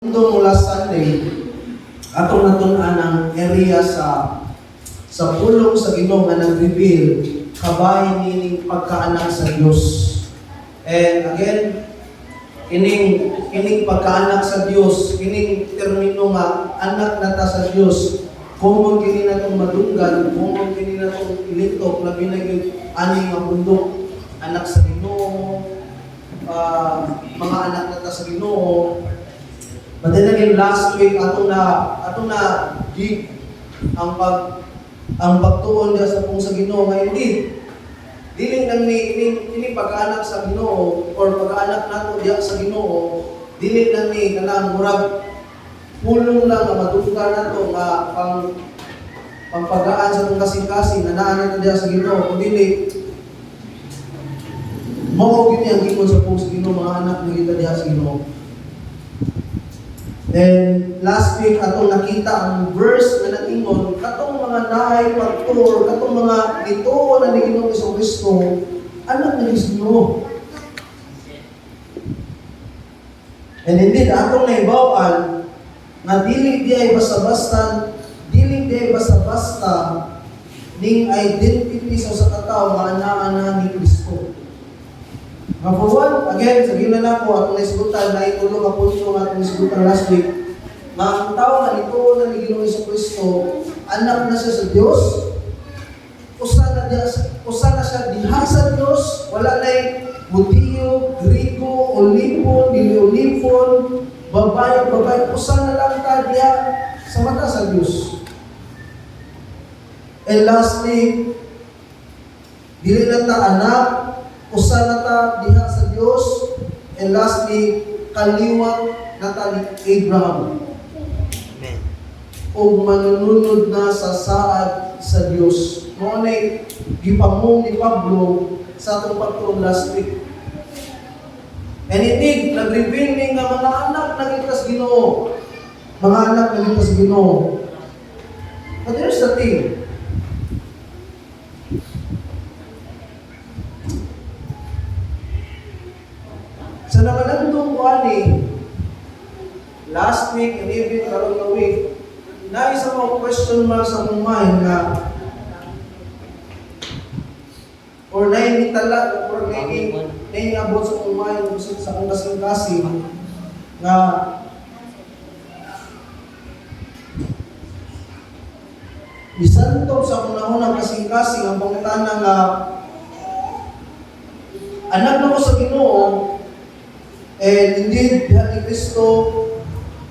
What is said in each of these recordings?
Itong last Sunday, atong natun-an ang area sa pulong sa Ginoo nga nag-reveal kabay nining pagkaanak sa Dios. And again, ining pagkaanak sa Dios, ining termino nga anak nata sa Dios, kung kini natong madunggan, kung kini natong ilitok na binagid ani nga bundok, anak sa Ginoo, mga anak nata sa Ginoo. But then again, last week atong na dig ang pagtuon dia sa pong sa Ginoo nga indeed dili lang ini pag-anak sa Ginoo or pag-anak nato diya sa Ginoo, dili lang ni kanang murag pulong lang nga madunggan nato nga pangpagaan sa tong kasing-kasing nga naa nato diya sa Ginoo, kundi dili mao gid ang gigon sa pong sa Ginoo, mga anak na kita diya sa Ginoo. And last week atong nakita ang verse na nag-ingon katong mga naay pagtuor, katong mga gituo na ni Ginoong Jesucristo, anak ni Ginoo. And indeed atong naibaw-an nga dili di ay basta-basta ning identity sa usa ka tawo nga ana ni Kristo. Number one, again, sabihin na nako atong naisgutan na itulo ka punto nga atong naisgutan last week. Ang tao nga nituo na ni Ginoong Jesucristo, anak na siya sa Dios. Usa na siya diha sa Dios, wala nay Hudiyo, Grigo, Olipon, dili Olipon, babae, usa na lang ta diha sa mata sa Dios. And lastly, dili na ta anak, usa na ta diha sa Dios, and lastly, kaliwat na ta ni Abraham. Amen. O manununod na sa saad sa Dios. Mo nay gipamong ni Pablo sa atong pagtuon last week. And indeed, nag-reveal ni nga mga anak na kita sa Ginoo. Mga anak na kita sa Ginoo. But here's the thing. Sa nakalantong ko last week and even karon nga week, na isa mga question mark sa mong mind na or nainitala or nainabot sa mong mind sa kong kasing-kasing na isantog sa unang kasing-kasing ang pangutana nga anak na ko sa Ginoo. And indeed, diha ni Kristo,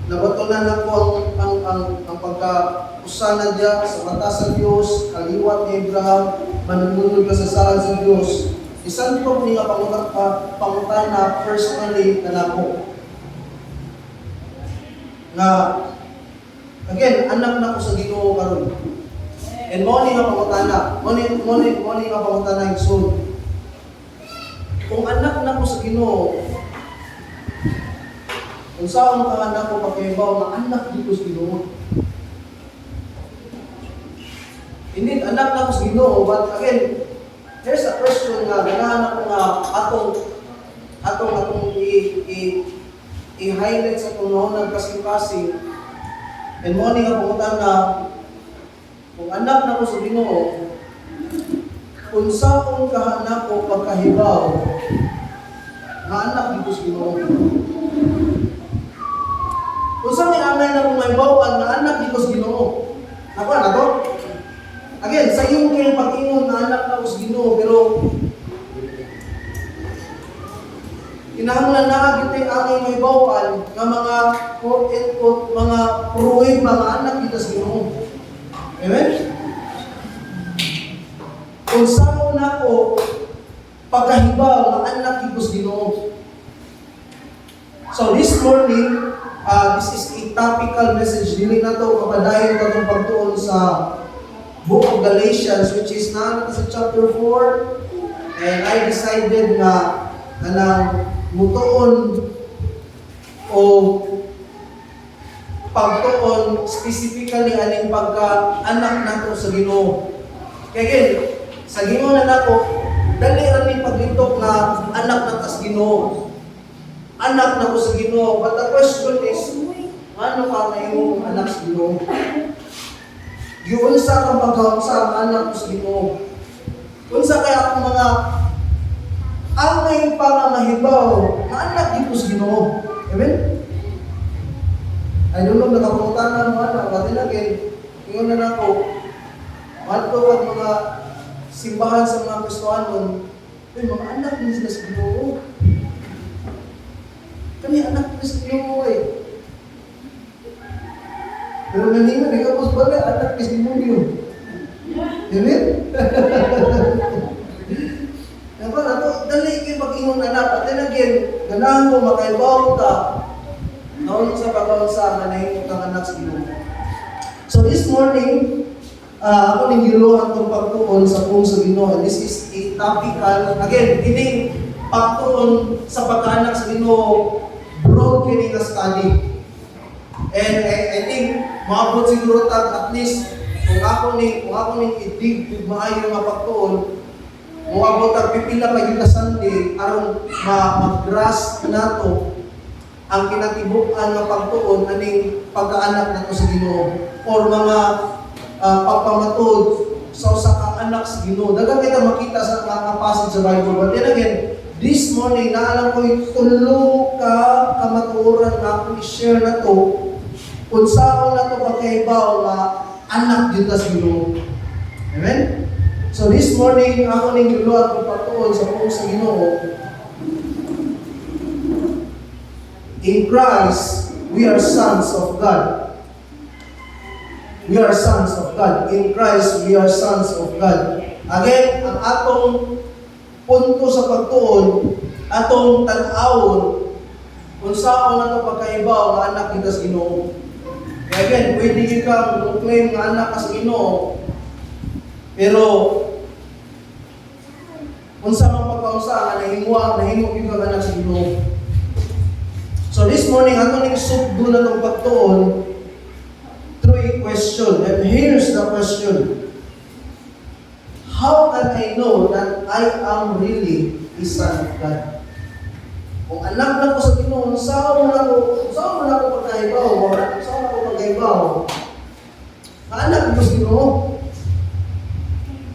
nabatunan na ko ang pagka-usana diya sa mata sa Diyos, kaliwat ni Abraham, manununod ka sa saad sa Diyos. Isantog ni nga pangutana personally na nako. Nga, again, anak na ko sa Ginoo karon. And mo ni nga pangutana, mo ni nga pangutana igsoon. Kung anak na ko sa Ginoo, kung saan ang anak ko pagkaibaw, nga anak dito sa Ginoo. Indeed, anak na ko sa Ginoo, but again, there's a question nga, ganahan ako nga atong i-highlight sa tunawang kasing-kasing. And mo ni nga pangutan na, kung anak na ko sa Ginoo, kung saan kahanak ko pagkahibaw, nga anak dito sa Ginoo. Kung saan may angay na kung may bawaan na anak dito sa Ginoo. Ako na to? Again, sa iyo kayong pag-ingon na anak na ko sa Ginoo, pero kinahanglan na kita yung angay may bawaan ng mga quote-and-quote, mga pruwing mga anak dito sa Ginoo. Amen? Kung saan na ko pagkahibaw na anak dito sa Ginoo. So this morning, this is a topical message. Dili na ito kapadayon na itong pagtuon sa Book of Galatians, which is na sa chapter 4. And I decided na mutuon o pagtuon specifically aning pagka-anak nato sa Ginoo. Kaya again, sa Ginoo na nato, dali rin paglitok na anak na sa Ginoo. Anak na ko sa Ginoo. But the question is, ano ka na imong anak sa Ginoo. Giunsa kang pagkaunsa ang anak mo sa Ginoo. Unsa kaya akong mga angay pa nga mahibaw na anak dito sa Ginoo. Amen? Ay doon nakapunta na mo anak, pati na ingon na nako. Ato ang mga simbahan sa mga Kristohanon, ay mga anak din sila sa Ginoo. Kami anak din sa Ginoo eh. Pero nanima, di ka pos bala, anak din sa Ginoo. Amen? Diba, dali kayo mag-ingon anak, at then again, ganahan mo, makaibaw ta, naon sa pagkaunsa na nahimot ng anak sa Ginoo. So this morning, ako ning giluhan tong pagtuon sa kung sa Ginoo. This is a topical, again, kining pagtuon sa pagkaanak sa Ginoo, broad kini nga study. And I think, maabot siguro at least, kung ako ning i-dig maayo nga pagtuon, maabot ang pipila pa yung Sunday, aron mag-grasp nato ang kinatibuk-an nga pagtuon aning pagkaanak nato sa Ginoo or mga pagpamatod sa usa ka anak sa Ginoo. Daghang kita makita sa mga passage sa Bible. But then again, this morning naalam ko yung tulo ka kamatuoran na ako i-share na to kung saan na to pagkaibaw na anak dito sa Ginoo. Amen? So this morning, ako ning giluhat ko pagtuon sa kung sa Ginoo. In Christ, we are sons of God. We are sons of God. In Christ, we are sons of God. Again, ang atong punto sa pagtuon, atong tan-awon, kung saan na ito pagkaibaw nga anak kita sa Ginoo. Kaya again, pwede kang claim nga anak ka sa Ginoo, pero kung saan ang pagkaunsa nga nahimo kita nga anak sa Ginoo. So this morning, atong ning sugdo na itong pagtuon through a question. And here's the question. How can I know that I am really a son of God? Kung anak na ko sa Ginoo, saan mo na ko pagkaibaw? Saan na ko pagkaibaw? Anak ko sa Ginoo.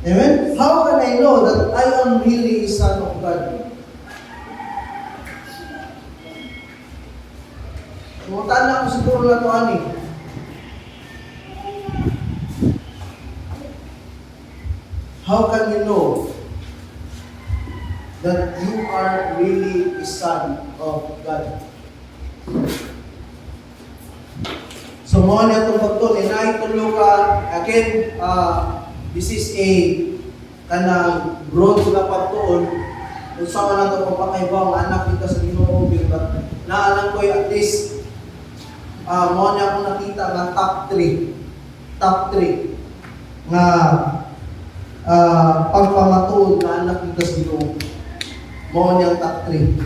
Amen? How can I know that I am really a son of God? Mutana ko siguro na ito, ani. How can you know that you are really a son of God? So, mo na itong pagtuon, tulo ka, again, this is a kanang broad na pagtuon, kung saan na ito papakaibaw, ang anak kita sa Ginoo, naalang ko at least, mo na akong nakita ng top 3 nga pagpamatuod na anak kita sa Ginoo. Mo niyang top 3.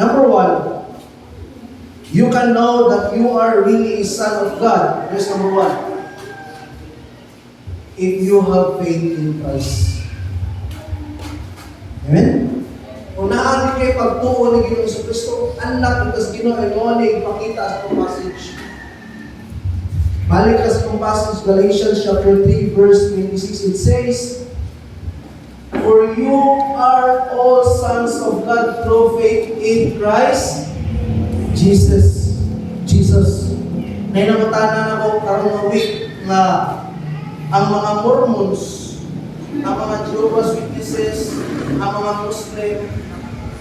Number 1, you can know that you are really a son of God. Here's number 1. If you have faith in Christ. Amen? Kung naagin kayo pagtuon ng Ginoong Jesucristo, anak ng Ginoo ay mo na ipakita sa itong passage. Balik ka sa itong passage, Galatians chapter 3, verse 26, it says, for you are all sons of God through faith in Christ Jesus. Nainamatanan ako karong na week na ang mga Mormons, ang mga Jehovah's Witnesses, ang mga Muslim,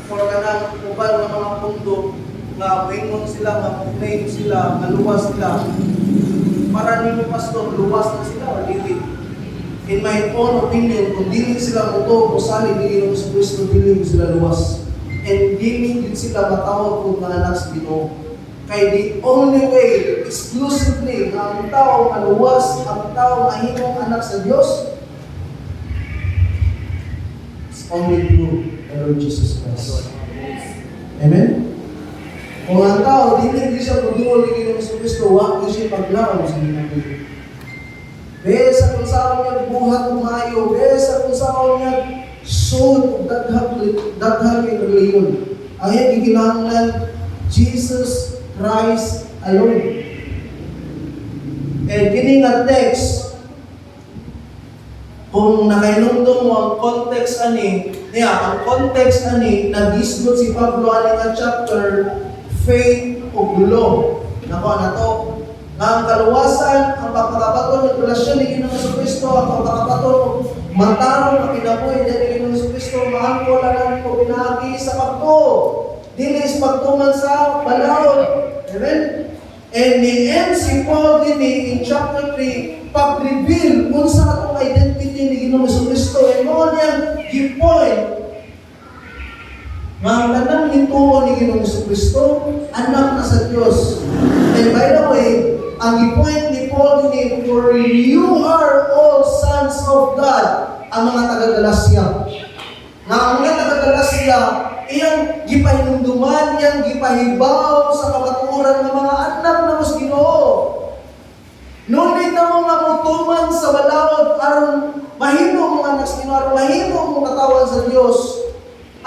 for kanang ubal ng mga pundo, nga wingon sila, mag-claim sila, maluwas sila. Para nimo pastor, luwas na sila o dili? In my own opinion, kung dili sila muto, kung sali dili ng Kristo, dili sila luwas. And dili din sila matawag kung mga anak sa Ginoo. Kaya the only way, exclusively, na ang tao maluwas, ang tao mahimong anak sa Diyos, it's only through the Lord Jesus Christ. Amen? Kung ang tao, hindi siya pagduwal ng Ginoo Kristo, huwag siya paglaon sa Ginoo. Besa kung saan niya buhat umayo, besa kung saan niya soul daghang reliyon. Ang hindi ginahanglan, Jesus Christ alone. And kini nga text, kung nakainumdum mo ang context ani, ang context ani, nagisgot si Pablo ani nga chapter, faith o gulo. Nako na to. Nga ang kaluwasan, ang pagkakabaton ng relasyon ni Ginoong Kristo, ang pagkakabaton ng matarong na kinabuhi ni Ginoong Kristo, maangko lang ko binagi sa pagto. Dinis pagtuman sa balawon. Amen? And ni-end si Paul din in chapter 3, pag-reveal kung sa atong identity ni Ginoong Kristo. And mo niyang gipoint nga ang tanang nintuo ni Ginoong Kristo, anak na sa Diyos. And by the way, ang gipoint ni Paul din, for you are all sons of God, ang mga taga-Galacia. Nga ang mga taga-Galacia, iyang gipahinumduman, iyang gipahibaw sa kabaturan ng mga anak na mas Ginoo. Ngunit na mga mutuman sa balawod, aron mahimo mga anak sa Ginoo, aron mahimo mga katawan sa Diyos.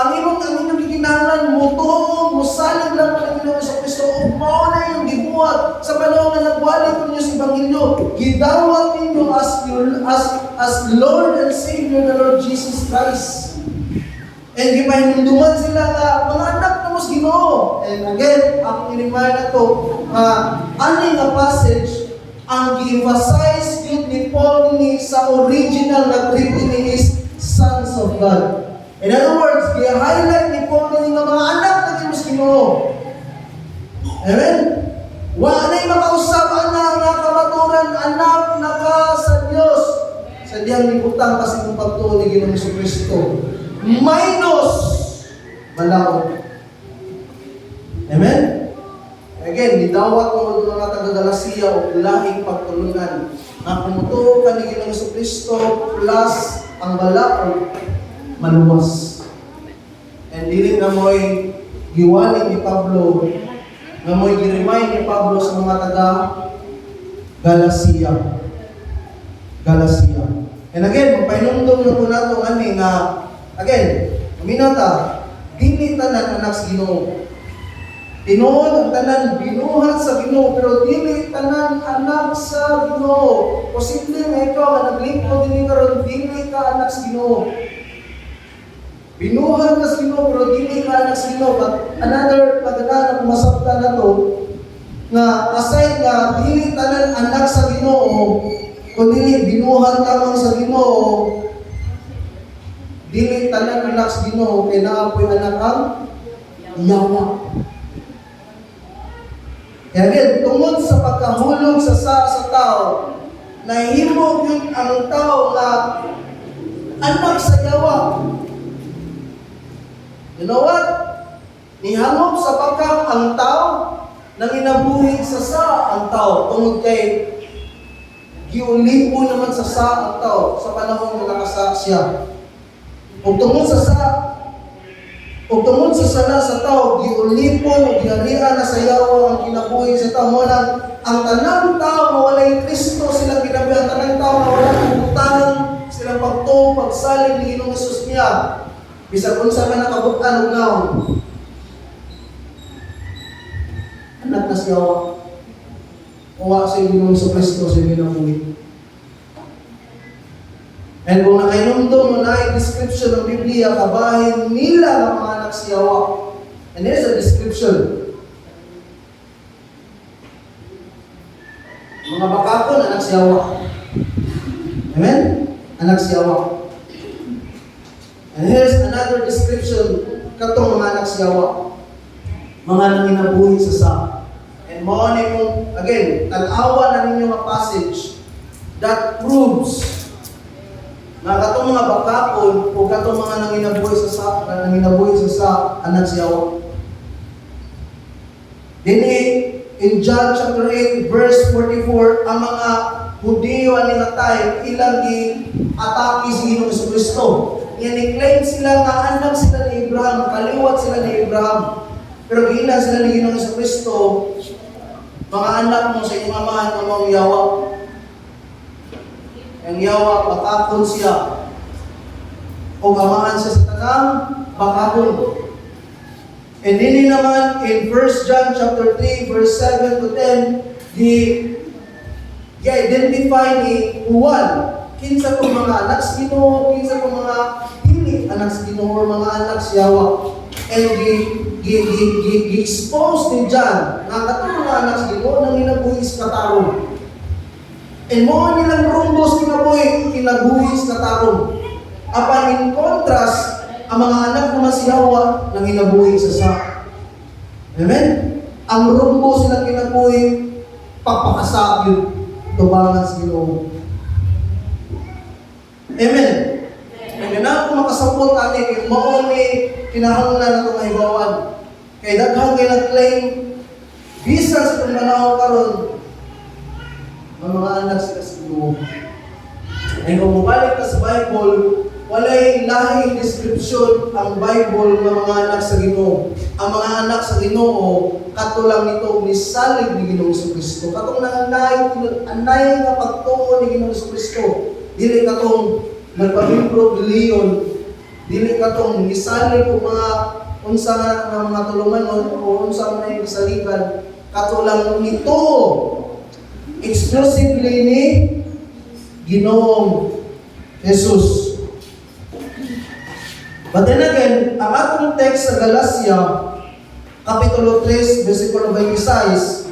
Ang inyong gikinahanglan, mutuo, musalig lang ng Ginoong Kristo, ug mao na yung gibuhat sa panahon na nagwali ko ninyo sa Ebanghelyo. Gidawat ninyo as Lord and Savior the Lord Jesus Christ. And gipahinumduman sila nga, mga anak na mas Ginoo. And again, ang inimay na to, ani nga passage, ang gi-emphasize yun ni Paul ni sa original na greeting ni is sons of God. In other words, gi-highlight ni Paul ni nga mga anak na mas Ginoo. Amen? Wa na'y makausapan na nga kamaturan, anak na ka sa Diyos. Sa diyang libutang kasi kung pagtuo ni Ginoong Kristo. Minus balawon. Amen? Again, nidawat mo mga taga-Galacia o lahing pagtulungan na kumutuo ka ni Ginoong Kristo plus ang balawon maluwas. And dili na mo'y giwali ni Pablo, na mo'y gi-remind ni Pablo sa mga taga-Galacia. Galacia. And again, painumdum na po nato ani nga, again, minata, dili tanan anak sa Ginoo. Tinuod ang tanan binuhat sa Ginoo, pero dili tanan anak sa Ginoo. Posible nga ikaw nga naglingkod dinhi karon dili ka anak sa Ginoo. Binuhat ka sa Ginoo, pero dili ka anak sa Ginoo. But another pagkakana kung masabta na to, nga aside nga dili tanan anak sa Ginoo, kundi binuhat lamang sa Ginoo, dili tanan anak sa Ginoo, kay naapoy anak ang yawa. Kaya again, tungod sa pagkahulog sa tao, nahimo yun ang tao na anak sa yawa. You know what? Nihangop sa pagkang ang tao, nang inabuhi sa ang tao, tungod kay giulipo naman sa ang tao sa panahon na nakasa siya. Ug tungod sa sala sa tao, giulipon o giharian na sa yawa ang kinabuhi sa tao. Mo ang tanang tao na walay Kristo silang ginabi, ang tanang tao na walang kabutanan silang pagtuo, pagsalig ni Ginoong Hesus niya. Bisag unsa man nakabutan og naon. Anak na siya wa. Uwa sa Ginoong Kristo sa ginabuhi. And kung nakainumdum mo na yung description ng Biblia, kabahin nila ng mga anak si Yawa. And there's a description. Mga bakakon, anak si Yawa. Amen? Anak si Yawa. And here's another description katong mga anak si Yawa. Mga nanginabuhi sa And mo mong, again, tag-awa na ninyo mga passage that proves na katong mga bakakon o katong mga nanginabuhi sa anak si Yawa. Dini in John chapter 8 verse 44, ang mga Hudiyo ani nga time ilang gi-atake si Ginoong Kristo. I-claim sila nga anak sila ni Abraham, kaliwat sila ni Abraham. Pero giilan sila ni Ginoong Kristo, mga anak mo sa inyong amahan ng mga Yawa. Ang Yawa, bakakon siya. O gamahan siya sa tanang bakakon. And din naman in 1 John chapter 3 verse 7 to 10, gi-identify ni Juan kinsa kung mga anak sa Ginoo, kinsa kung mga dili anak sa Ginoo or mga anak sa Yawa. And gi-expose ni John nga katong mga anak sa Ginoo nang inabuhis katarong. And mo nilang rumbos kinabuhis katarong. Apan in contrast, ang mga anak naman si Yawa nang inabuhi sa Amen? Ang rumbo silang kinabuhi, pagpakasap yun, tubangan sa Ginoo. Amen? Kaya na kung makasapot atin, yung mao ni kinahanglan na itong mahibawan. Kaya daghang kayo nag-claim, bisan sa itong manahon karon, ang mga anak sila sa Ginoo. Ay kung mabalik ka sa Bible, walay lahing description ang Bible ng mga anak sa Ginoo. Ang mga anak sa Ginoo, katulang nito ni salig ni Ginoong Kristo. Katong anay nga pagtuo ni Ginoong Kristo. Dili katong nagpamimbro biliyon, dili katong gisalig o mga unsa nga mga tulungan o unsa man ay gisaligan. Katulang nito exclusively ni Ginoong Jesus. But then again, ang atong text sa Galacia, Kapitulo 3, versikulo 26,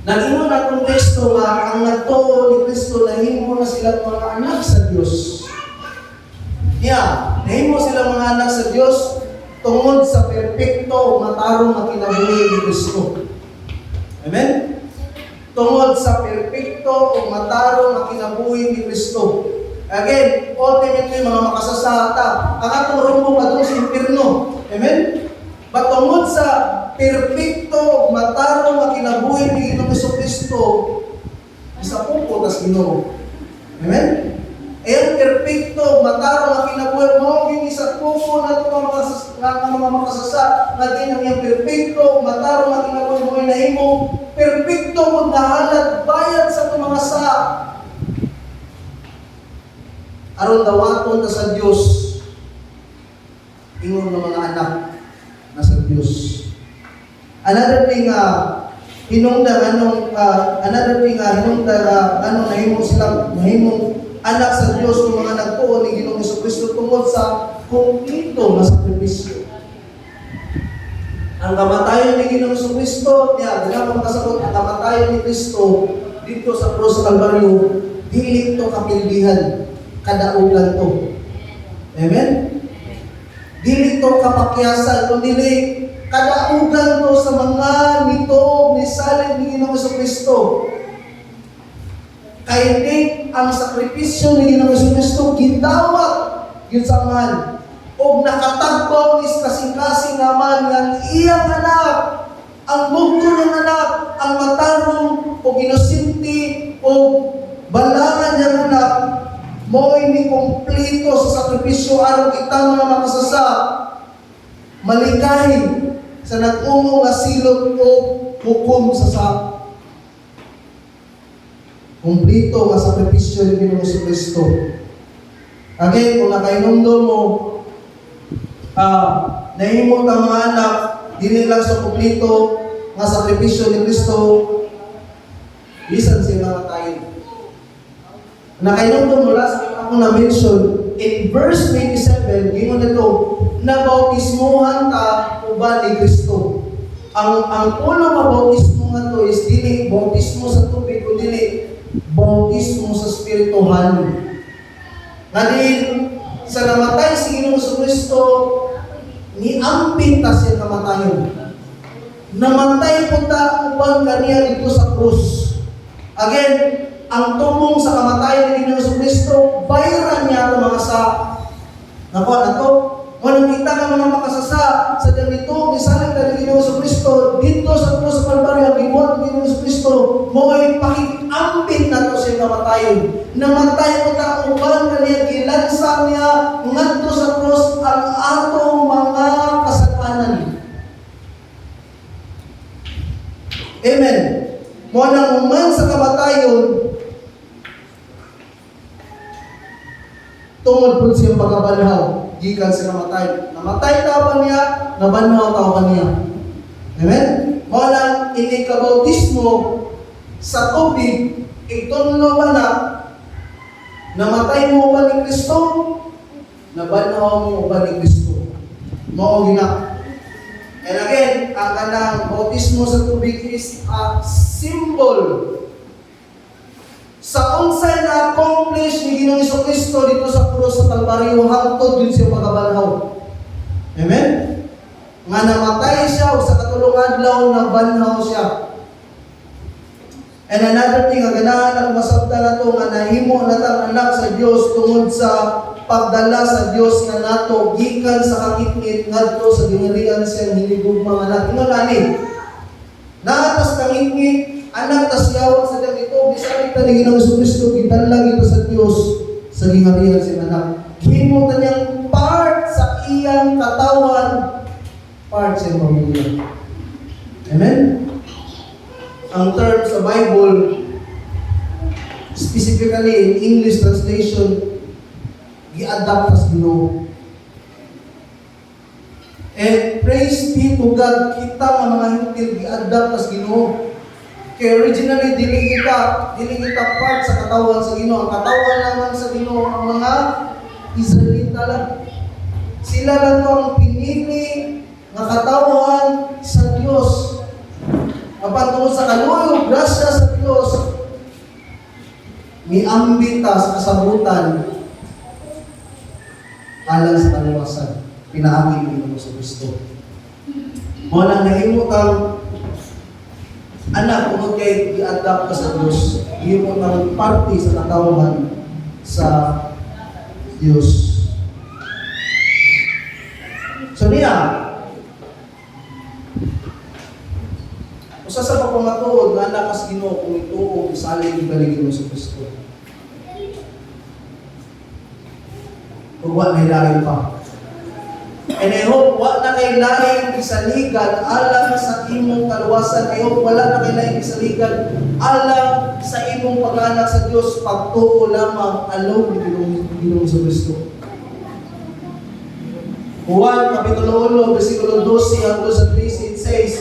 nag-ingon atong teksto nga ang nagtuo ni Kristo nahimo na sila mga anak sa Dios. Nahimo sila mga anak sa Dios tungod sa perpekto matarong nga kinabuhi ni Kristo. Amen? Tungod sa perpekto o matarong nga kinabuhi ni Kristo. Again, ultimately, mga makasasata, ang atong rumbo pa doon sa impirno. Amen? Patungod sa perpekto, matarong na kinabuhi ni Ginoong Kristo, isa po po tas Ginoo. Amen? Ang perpekto, matarong na kinabuhi mo, yung isa po po na ito mga makasasa, na din ang yung perpekto, matarong na kinabuhi mo, inahimo, perpekto mo nahalat, bayad sa itong mga sa aron dawaton ta sa Dios, ingon ng mga anak na sa Dios. Another thing, hinungdan nahimong sila, nahimong anak sa Dios ng mga nagtuo ni Ginoong Kristo tungod sa kumplito na sakripisyo. Ang kamatayon ni Ginoong Kristo, ganang makasabot, ang kamatayon ni Kristo dito sa krus sa Kalbaryo, dili ito kapildihan. Kadaugan to. Amen? Dili to kapakyasan, kundi kadaugan to sa mga nito ni salig ni Ginoong Kristo. Kaya ang sakripisyo ni Ginoong Kristo gidawat yun sa man. O nakatagpaw is kasing-kasing naman ng iyang anak, ang bugto ng anak, ang matarong o inusinti o balangan niyang anak, mo ini kompleto sa sakripisyo aron kita mga makasasa malikahin sa nag-ungo nga silot o hukom sa kompleto nga sakripisyo ni Ginoong Kristo. Again, kung nakainomdom mo, nahimo ang mga anak, dili lang sa kompleto nga sakripisyo ni Kristo, bisan sila matayin. Nakainomdom mo last week ako na-mention, in verse 27, gingon nito, na bautismuhan ta uban ni Kristo. Ang ulo nga bautismo nga to is dili bautismo sa tubig, kundi bautismo sa spirituhan. Nga din, sa namatay si Ginoong Kristo, niampin ta siya kamatayon. Namatay po ta uban kaniya dito sa krus. Again, ang tumong sa kamatayan ni Ginoong Kristo, bayaran niya ito mga sa walang kita ng mga makasasa sa ganito, isalig na ni Ginoong Kristo, dito sa krus sa Kalbaryo, ang gibuhat ni Ginoong Kristo, mo ay pakikampin na ito siya kamatayan. Namatay po ta uban kaniya, gilansa niya, ngadto sa krus ang atong mga kasalanan. Amen. Mo nang uman sa kamatayon, tungod po siyang pagkabanhaw, gikan sa namatay. Namatay tao pa niya, nabanhaw tao pa niya. Amen? Walang inikabautismo sa tubig, Itunlo ba na namatay mo ba ni Kristo? Nabanaw mo ba ni Kristo? Mao gina. And again, ang kanang bautismo sa tubig is a symbol sa unsay na-accomplish ni Ginoong Jesucristo dito sa krus sa Kalbaryo hangtod yun siya pagkabanhaw. Amen? Nga namatay siya o sa katulong adlaw na banhaw siya. And another thing, ang ganahan ang masabta na ito, nga nahimo na tang anak sa Diyos tungod sa pagdala sa Diyos na nato, gikan sa kakitngit ngadto sa gingharian siyang hinigugmang anak. Ingon ani, naatas kangitngit, anak tas yawang sa diyang ito, bisalik ta ni Ginoong Jesucristo, gitalag ito sa Diyos sa gingharian siyang anak. Himo ta niyang part sa iyang katawan, part sa pamilya. Amen? Ang term sa Bible, specifically in English translation, gi-adapt as Ginoo. And praise be to God, kita nga mga hintil gi-adapt as Ginoo. Kaya originally, dili kita part sa katawan sa Ginoo. Ang katawan naman sa Ginoo, ang mga Israelita lang. Sila lang to ang pinili nga katawan sa Diyos. Kapag tungkol sa kaluyog, grasya sa Diyos, miambita sa kasabutan alang sa kaluwasan. Pinaagi mo sa Kristo. Muna nahimutang anak kung kay i-adapt ka sa Diyos, himutang parte sa katawan sa Diyos. So niya, usa sa pagpamatuod nga anak as Ginoo kung ituo isalig ibaligin mo sa Kristo. Kung wa may lain pa. And I hope wa na kay lain isaligan alang sa imong kaluwasan. I hope wala na kay lain isaligan alang sa imong pag-anak sa Dios, pagtuo lamang alone ni Ginoong sa Kristo. Juan Kapitulo 1, versikulo 12 hanggang sa 13, it says,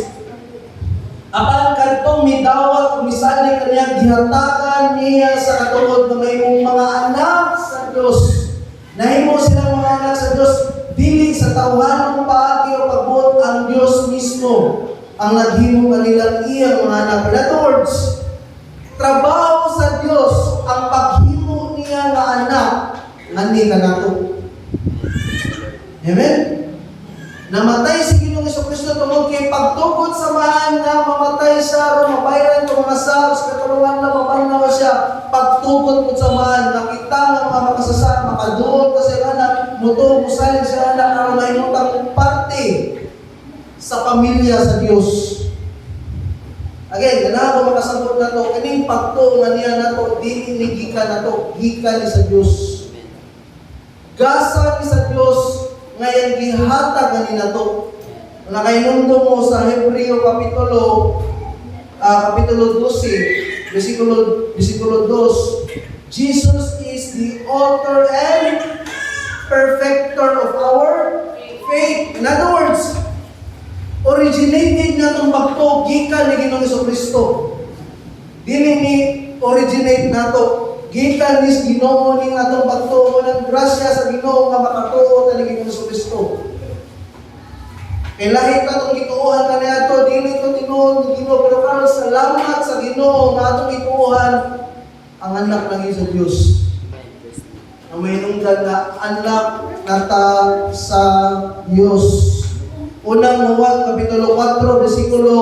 apan kadtong midawat umisali kaniya gihatagan niya sa katungod ng mayong mga anak sa Dios. Nahimo silang mga anak sa Dios dili sa tawhanong paagi o pagbuot ang Dios mismo ang naghimo kanilang iyang mga anak. In other words, trabaho sa Dios ang paghimo niya nga anak ngani kanato. Amen. Namatay si Ginoong Jesucristo tungod kay pagtugod sa maan nga mamatay siya o mabayran ko mga sa katulungan na mapanaw siya pagtugod po sa maan nakita nga mga makasasa makaduol kasi anak muto musalig sa anak aron mahimutang parte sa pamilya sa Dios. Again, ganahan ko makasabot na to kining pagtuo nga niya na to dili ni gikan na to gikan ni sa Dios. Gasa ni sa Dios ngayon gihatag ganina to. Nakainundo mo sa Hebreo Kapitulo 12, versikulo 2. Jesus is the author and perfecter of our faith. In other words, originated na itong pagto gikan ni Ginoong Jesucristo. Dili ni originate na to. Gikan ni Ginoo ning atong pagtuo ng grasya sa Ginoo nga makatuo ta ni Ginoong Jesucristo. Kay lahi ka itong ituuhan ka niya ito, dili ito tinuod ni Ginoo, pero karon salamat sa Ginoo nga atong ituuhan ang anak ng sa Dios. Ang may nungdan na anak nata sa Dios. Unang Juan Kapitulo 4, versikulo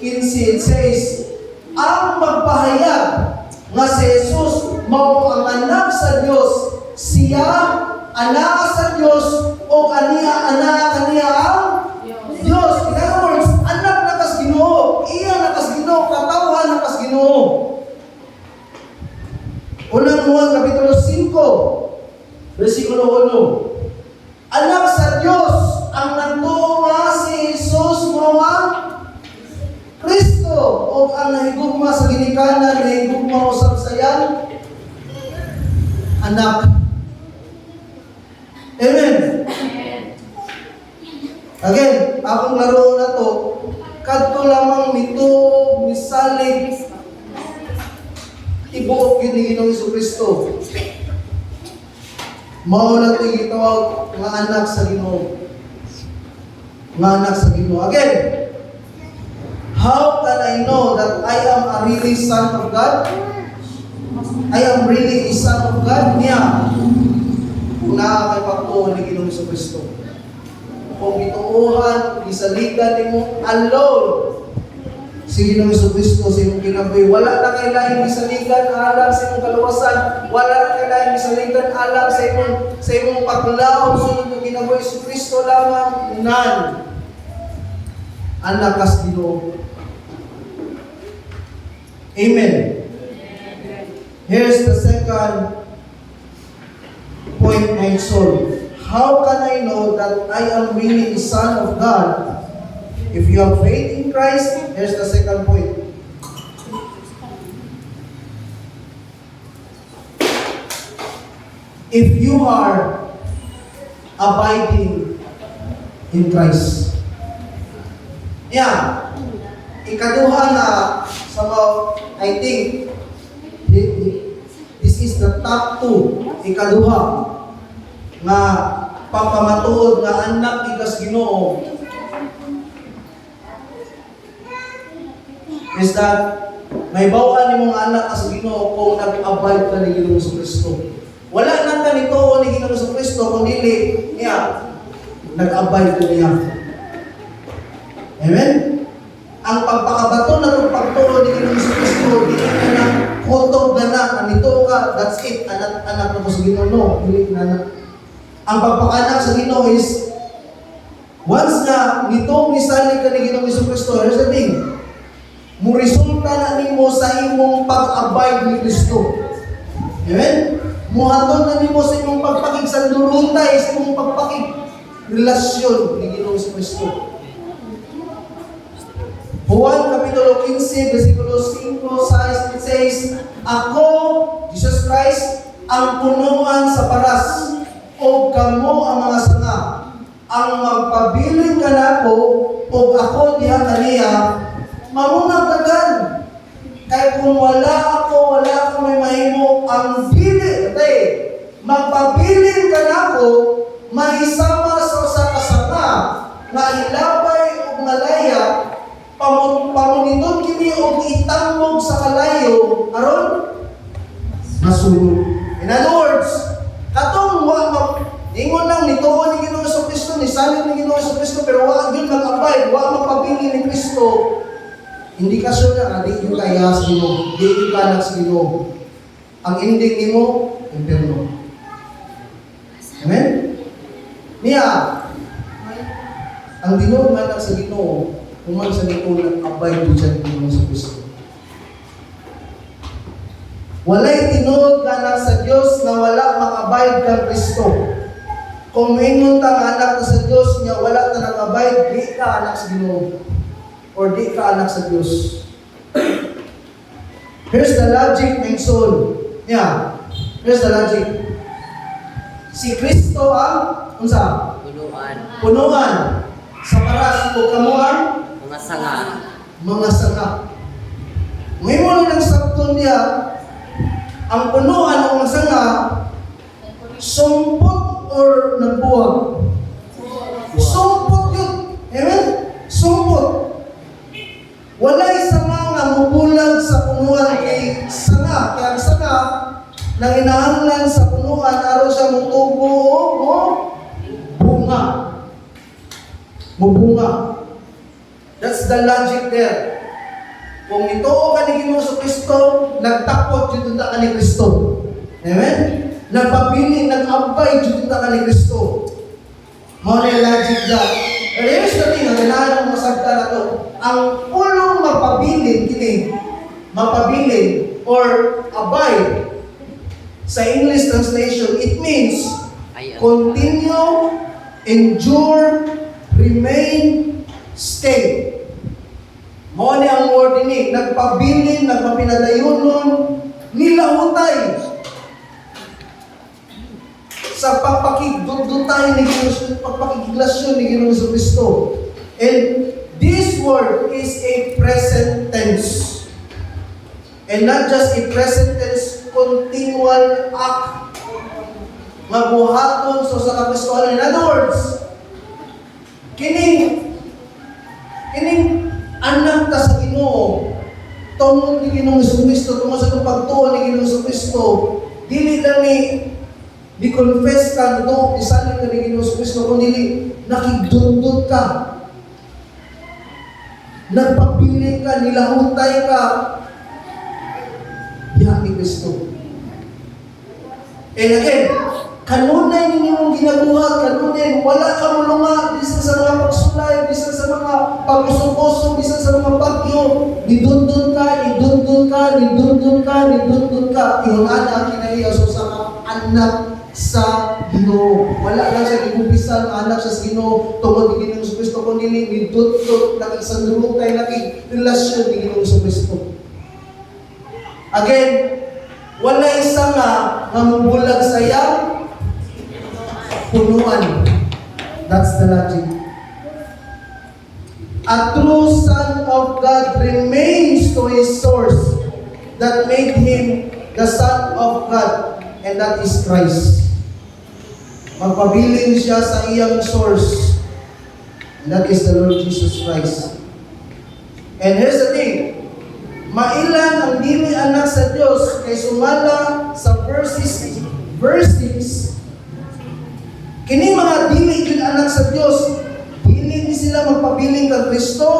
15, it says, ang magpahayag nga si Jesus mao ang anak sa Dios, siya anak sa Dios o anak kaniya ang Dios. In other words, anak na kas Ginoo, iya na kas Ginoo, katawhan na kas Ginoo. Unang Juan Kapitulo 5, versikulo 1. Anak sa Dios ang nagtuo nga si Jesus mao ang Kristo o ang nahigugma sa ginikanan, nahigugma usab sayang anak. Amen. Again, akong laro na to, kadto lamang nito misalig Tibuok yun ni Ginoong Jesucristo. Mao na ito gitawag mga anak sa Ginoo. Mga anak sa Ginoo. Again, how can I know that I am a really son of God? I am really a son of God? Niya. Kung nakakapagtuon ni Ginoong Jesucristo. Kung ituuhan, isaligan mo alone si Ginoong Jesucristo sa imong kinabuhi. Wala na kailangan isaligan alam sa imong kaluwasan. Wala na kailangan isaligan alam sa imong paglaom sunod ng kinabuhi. Jesucristo lamang nan. Anak kas Ginoo. Amen. Here's the second point, my soul. How can I know that I am really a son of God? If you have faith in Christ, here's the second point. If you are abiding in Christ. Yeah. Ikaduha na sa mga, I think, this is the top 2. Ikaduha nga pagpamatuod nga anak ni Ginoo is that may bawaan ni mga anak sa Ginoo kung nag-abide ka ni Ginoong Jesucristo. Wala na ka nito ni Ginoong Jesucristo kung dili niya nag-abide ka niya. Amen? Ang pagpakabato na itong pagtuo ni Ginoong Jesucristo, dili ka na kutob na nito ka, that's it, anak na ko sa Ginoo. No, dili na. Ang pagpakanak sa Ginoo is once na nitong nisali ka ni Ginoong Jesucristo, here's the thing, mo resulta na nimo sa imong pag-abide ni Kristo. Amen? Muhatod na nimo sa imong pagpakigsanduruntay, sa imong pagpakigrelasyon ni Ginoong Jesucristo. Juan Kapitulo 15, versikulo 5, it says, Ako, Jesus Christ, ang punuan sa paras, o kamo ang mga sanga. Ang magpabiling ka na ko, o ako diha kaniya, mamunagdagan. Kaya kung wala ako may mahimo, ang bili, magpabiling ka na ko, mahisama sa usa ka sanga, nga ilabay o malaya, pamuniton kini og itambog sa kalayo aron masulod. In other words, katong ingon lang nituon ni Ginoong Jesucristo, ni salin ni Ginoong Jesucristo, pero wa gyud mag-abide, wa magpabili ni Kristo. Indikasyon na di yung kaya sa Ginoo, di yung kanak sa Ginoo. Ang ending nimo, impierno. Amen? Niya, ang Ginoo nga sa Ginoo, kuman sa nitunan, abide do dyan Ginoong Jesucristo. Walay tinud kanak sa Dios nga wala makabide kang Kristo. Kung ingon ta nga anak na sa Dios nga wala ta nakabide, di ka anak sa Ginoo. Or di ka anak sa Diyos. Here's the logic, my soul. Yeah. Here's the logic. Si Kristo ang unsa? Punuan. Sa paras o kamuan? Mga sanga. Mga sanga. Ngayon lang sakton niya, ang punuan o mga sanga, sumpot or nagbuwag? Sumpot yun. Amen? Sumpot. Walay sanga nga mubulag sa punuan kay sanga. Kaya ang sanga, nang inaanglan sa punuan, aron siya mutubo o bunga. Mubunga. That's the logic there. Kung itoo ka ni Ginoong Jesucristo, nagtakot yun ka ni Kristo. Amen? Nagpapili, nag-abay yun ka ni Kristo. More logic that. Pero here's the thing, ang kailangan mong masagda na to. Ang pulong mapabilin, or abide, sa English translation, it means continue, endure, remain, stay. Mao ni ang word ini, nagpabilin, nagpapinadayonon, nilahutay sa pagpakigdutay ni Ginoong, pagpakiglasyon ni Ginoong Jesucristo. And this word is a present tense. And not just a present tense, continual act. Mabuhaton so sa kagustuhan. In other words, kining anak ta sa Ginoo, tungod ni Ginoong Jesucristo, tungod sa pagtuon ni Ginoong Jesucristo, dili lang ni confess ka, no, isalin ka ni Ginoong Jesucristo, kundi nakigdundod ka, nagpapili ka, nilahutay ka, diha ni Kristo. And again, kanunay ninyong ginagawa, kanunay, wala ka mulunga, bisan sa mga pagsulay, bisan sa mga pag-usong-usong, bisan sa mga bagyo, nidundun ka, nidundun ka, nidundun ka, nidundun ka. Iyon ang kinahiya so sa anak sa Ginoo. Wala lang siya gigubisan, anak siya sa Ginoo, tungod ni Ginoong Jesucristo, kundi nidundun, nakisandulutay, nakirelasyon ni Ginoong Jesucristo. Again, wala isa nga mamubulag sa iyang punuan. That's the logic. A true Son of God remains to His source that made Him the Son of God, and that is Christ. Magpabiling siya sa iyang source, and that is the Lord Jesus Christ. And here's the thing, mailan ang dili anak sa Dios kay sumala sa verses kini mga dili gyud anak sa Dios, dili ni sila magpabiling kang Kristo,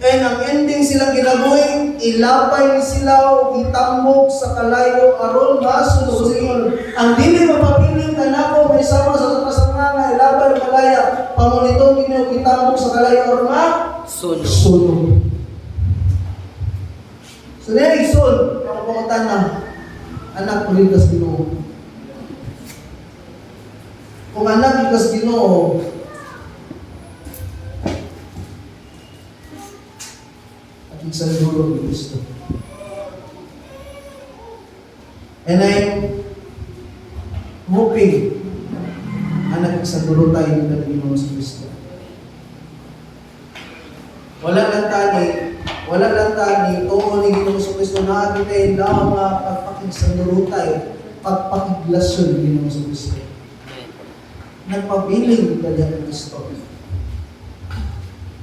and ang ending silang ginabuhi, ilapay ni sila o itambok sa kalayo aron masunod sa ingon. Ang dili magpabiling kanako may sama sa kasanganga ilapay ng kalaya, pamuniton kini itambok sa kalayo aron masunod. So there son, ang pangutan na anak ulit sa Ginoo. Kung anak ulit sa Ginoo, at isang dulo ni Kristo. And I'm hoping anak isang dulo tayo ng Ginoo sa Kristo. Wala lang tani, tungo ni Ginoong Jesucristo na atin tayo daw nga pagpakisandurutay, pagpakiglasyon ni Ginoong Jesucristo. Nagpabiling ka diyan ng Kristo.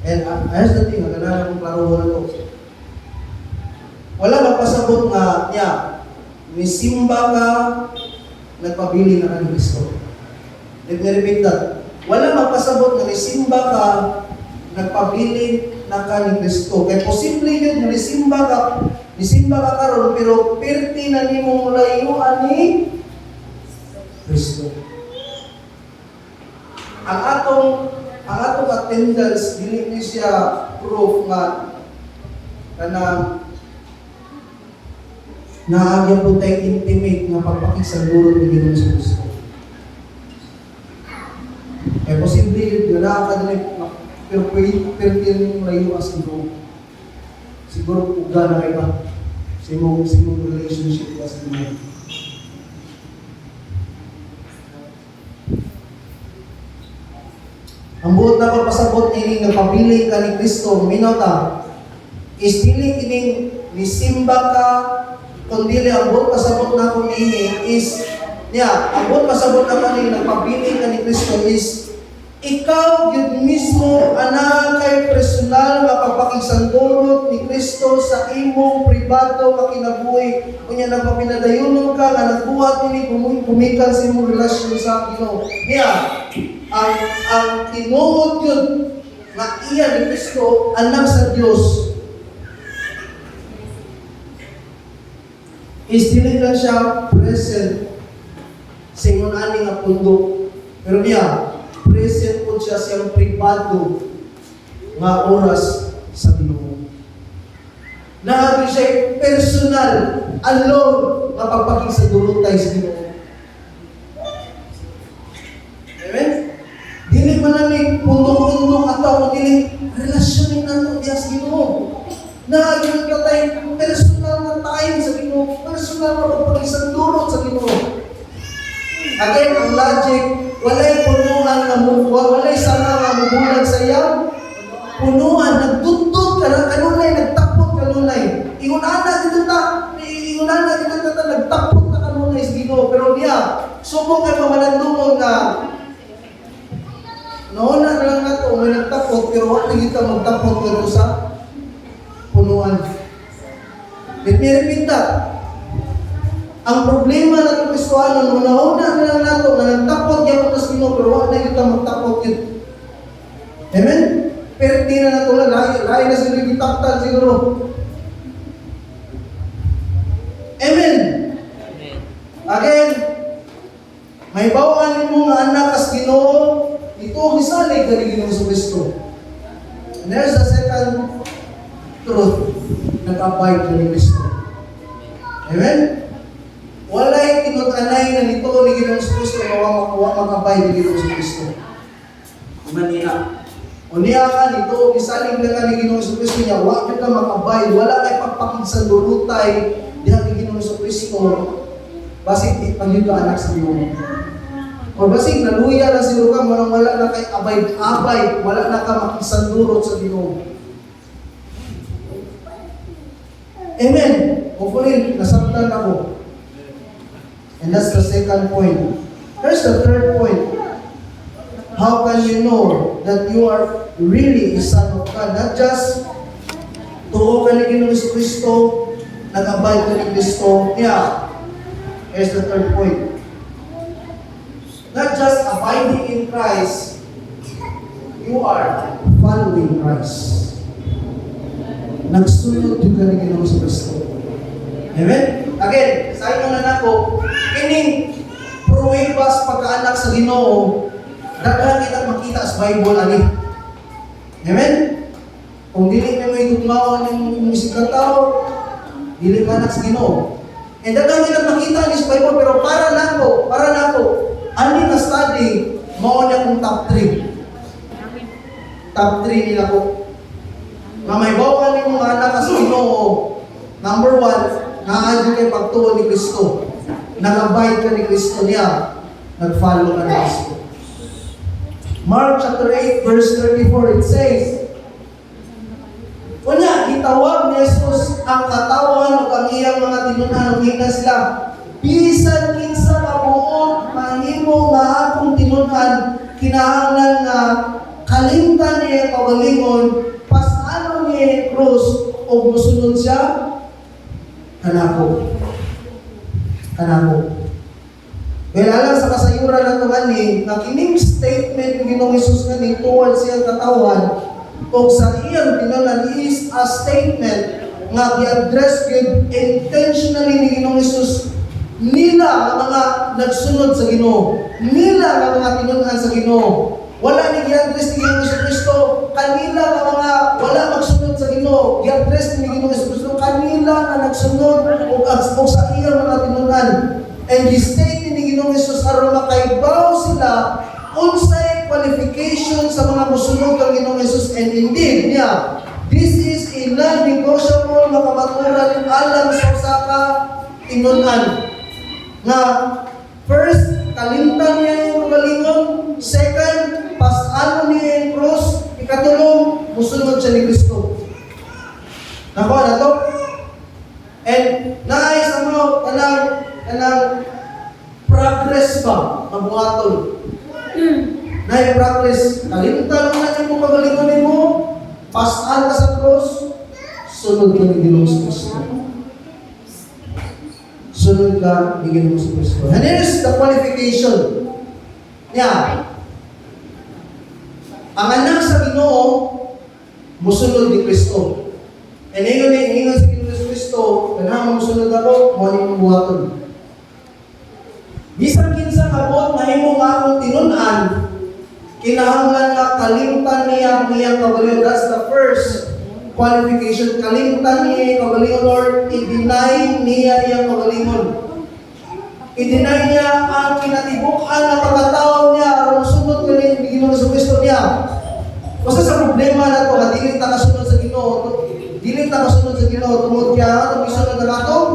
And here's the thing, nagkanalang kong klaruhan na ito. Wala magpasabot nga niya, nisimba ka, nagpabiling na ka ni Kristo. Let me repeat that. Wala magpasabot nga nisimba ka, nagpabiling na ka ni Kristo. Kaya posible yun, nisimba ka karon, pero perti na ni mo mulayuan ni Kristo. Ang atong attendance, dili ni siya proof nga kanang naagyan po tayo intimate nga pagpakisanduro ni Ginoong Jesucristo. Kaya posible yun, nakakadali pero pwede yung layo as Ginoo. Siguro uga na kayo ba? Simong relationship as Ginoo. Ang buot na pagpasabot ining nagpabiling ka ni Kristo, minota, is dili ining nisimba ka, kundi ang buot pasabot na kung ini is, ang buot pasabot na kung nagpabiling ka ni Kristo is, ikaw yun mismo ana kay personal nga pagpakisandurot ni Kristo sa imong pribado nga kinabuhi. Kunya nagpapinadayonon ka nga nagbuhat ni gumikan sa imong relasyon sa Ginoo. Ang tinuod yun nga iya ni Kristo anak sa Dios is dili lang siya present sa imong ani nga pundok, pero present po siya siyang pribado nga oras sa Ginoo. Nahabi siya personal, alone, nga pagpakisandurutay sa Ginoo. Amen? Dili man namin pundong-pundong ato, dili relasyonin nato diya sa Ginoo. Nahabi ka tayo personal na time sa Ginoo, personal na pagpakisandurot sa Ginoo. Again, ang logic, walay punuan na walay sana nga mubulag sa iyang punuan, nagtutod ka na kanunay, nagtapot kanunay. Ingon ana dito ta, subong kay pamalandungon nga nauna na lang nato may nagtapot pero wala na kita magtapot pero sa punuan. Let me repeat that. Ang problema na itong Kristohanon, nauna na lang nato na nagtapot yan ko sa Ginoo pero wala na kita magtapot yun. Amen? Pero di na nato na lahi na sila gitaktan siguro. Amen? Again, may bawaan mo nga anak as Ginoo, ito ang isalig na Ginoo sa Kristo. And there's the second truth, nag-abide na ni Kristo. Amen? Walay tinut-anay na nito ni Ginoo sa Kristo, makuha mag-abide ni Ginoo sa Kristo. Maniya. O niya ka nito, isalig na ka ni Ginoo sa Kristo niya, wala ka mag-abide, wala kay pagpakigsan lulutay, diha ni Ginoo sa Kristo, basig pag ka anak sa Ginoo. O basig naluya na si Luka, wala na kay abay, wala na ka makisandurot sa Ginoo. Amen. Hopefully, nasaktan ako. And that's the second point. Here's the third point. How can you know that you are really a son of God? Not just tuo ka ni Ginoo sa Kristo, nag-abide ka ni Kristo. Yeah. Here's the third point. Not just abiding in Christ, you are following Christ. Nagsunod yung ka ni Ginoo sa Kristo. Amen? Again, sa inyo na nako, kining pruwebas pagkaanak sa Ginoo, daghan kita makita sa Bible ani. Amen? Kung dili na may tugmaon yung musikang tao, dili ka anak sa Ginoo. And daghan kita makita ni sa Bible, pero para nako, ani na study, mao na kong top 3. Top 3 nila ko. Nga may bawaan yung mga anak sa Ginoo. Number 1, naadyo kay pagtuo ni Kristo. Nag-abide ka ni Kristo niya. Nag-follow ka ni Kristo. Mark chapter 8, verse 34, it says, una, itawag ni Jesus ang katawan o ang iyang mga tinunan o kita sila. Bisan kinsa kabuot, mahimo nga akong tinunan, kinahanglan nga kalimtan niya kawalingon, pasano niya krus, o musunod siya, kanako. Well, alam sa kasayuran na ito nga kining statement ng Ginoong Hesus nga ni towards siyang katawan o sa iyang tinunan is a statement nga gi-address yun intentionally ni Ginoong Hesus nila ang mga nagsunod sa Ginoo, nila ang mga tinunan sa Ginoo. Wala ni gi-address ni Ginoong Kristo kanila ang mga wala magsunod sa Ginoo. Gi-address ni Ginoong Kristo kanila nga nagsunod o sa iyang mga tinunan. And gi-state ni Ginoong Hesus aron makaibaw sila unsay qualification sa mga musunod kang Ginoong Hesus. And indeed, this is a non-negotiable na kamaturan alam sa usaka tinunan. Nga, first, kalimtan niya yung kalingon. Second, pasano niya yung cross. Ikatulong, musunod siya ni Kristo. Nakuha na to? And nais mo, kanang progress ba? Mabuhaton. Nai progress. Kalimtan mo na yung kagalingon mo. Pasan ka sa cross. Sunod ka ni Ginoo sa Kristo. Sunod ka ni Ginoo sa Kristo. And here's the qualification. Ang anak sa Ginoo, musunod ni Kristo. And ingon si Ginoo sa Kristo, kanang musunod ako, mo ni buhaton. Bisan kinsa kabot mahimo nga akong tinunan, kinahanglan nga kalimtan niya ang iyang kagalingon. That's the first qualification. Kalimtan niya ang kagalingon or i-deny niya iyang kagalingon. I-deny niya ang kinatibukhan na pagkataon niya aron sunod ka ni Ginoo sa Kristo niya. Basta sa problema na to, dili ta kasunod sa Ginoo, dili ta kasunod sa Ginoo tungod kaya atong isunod na atong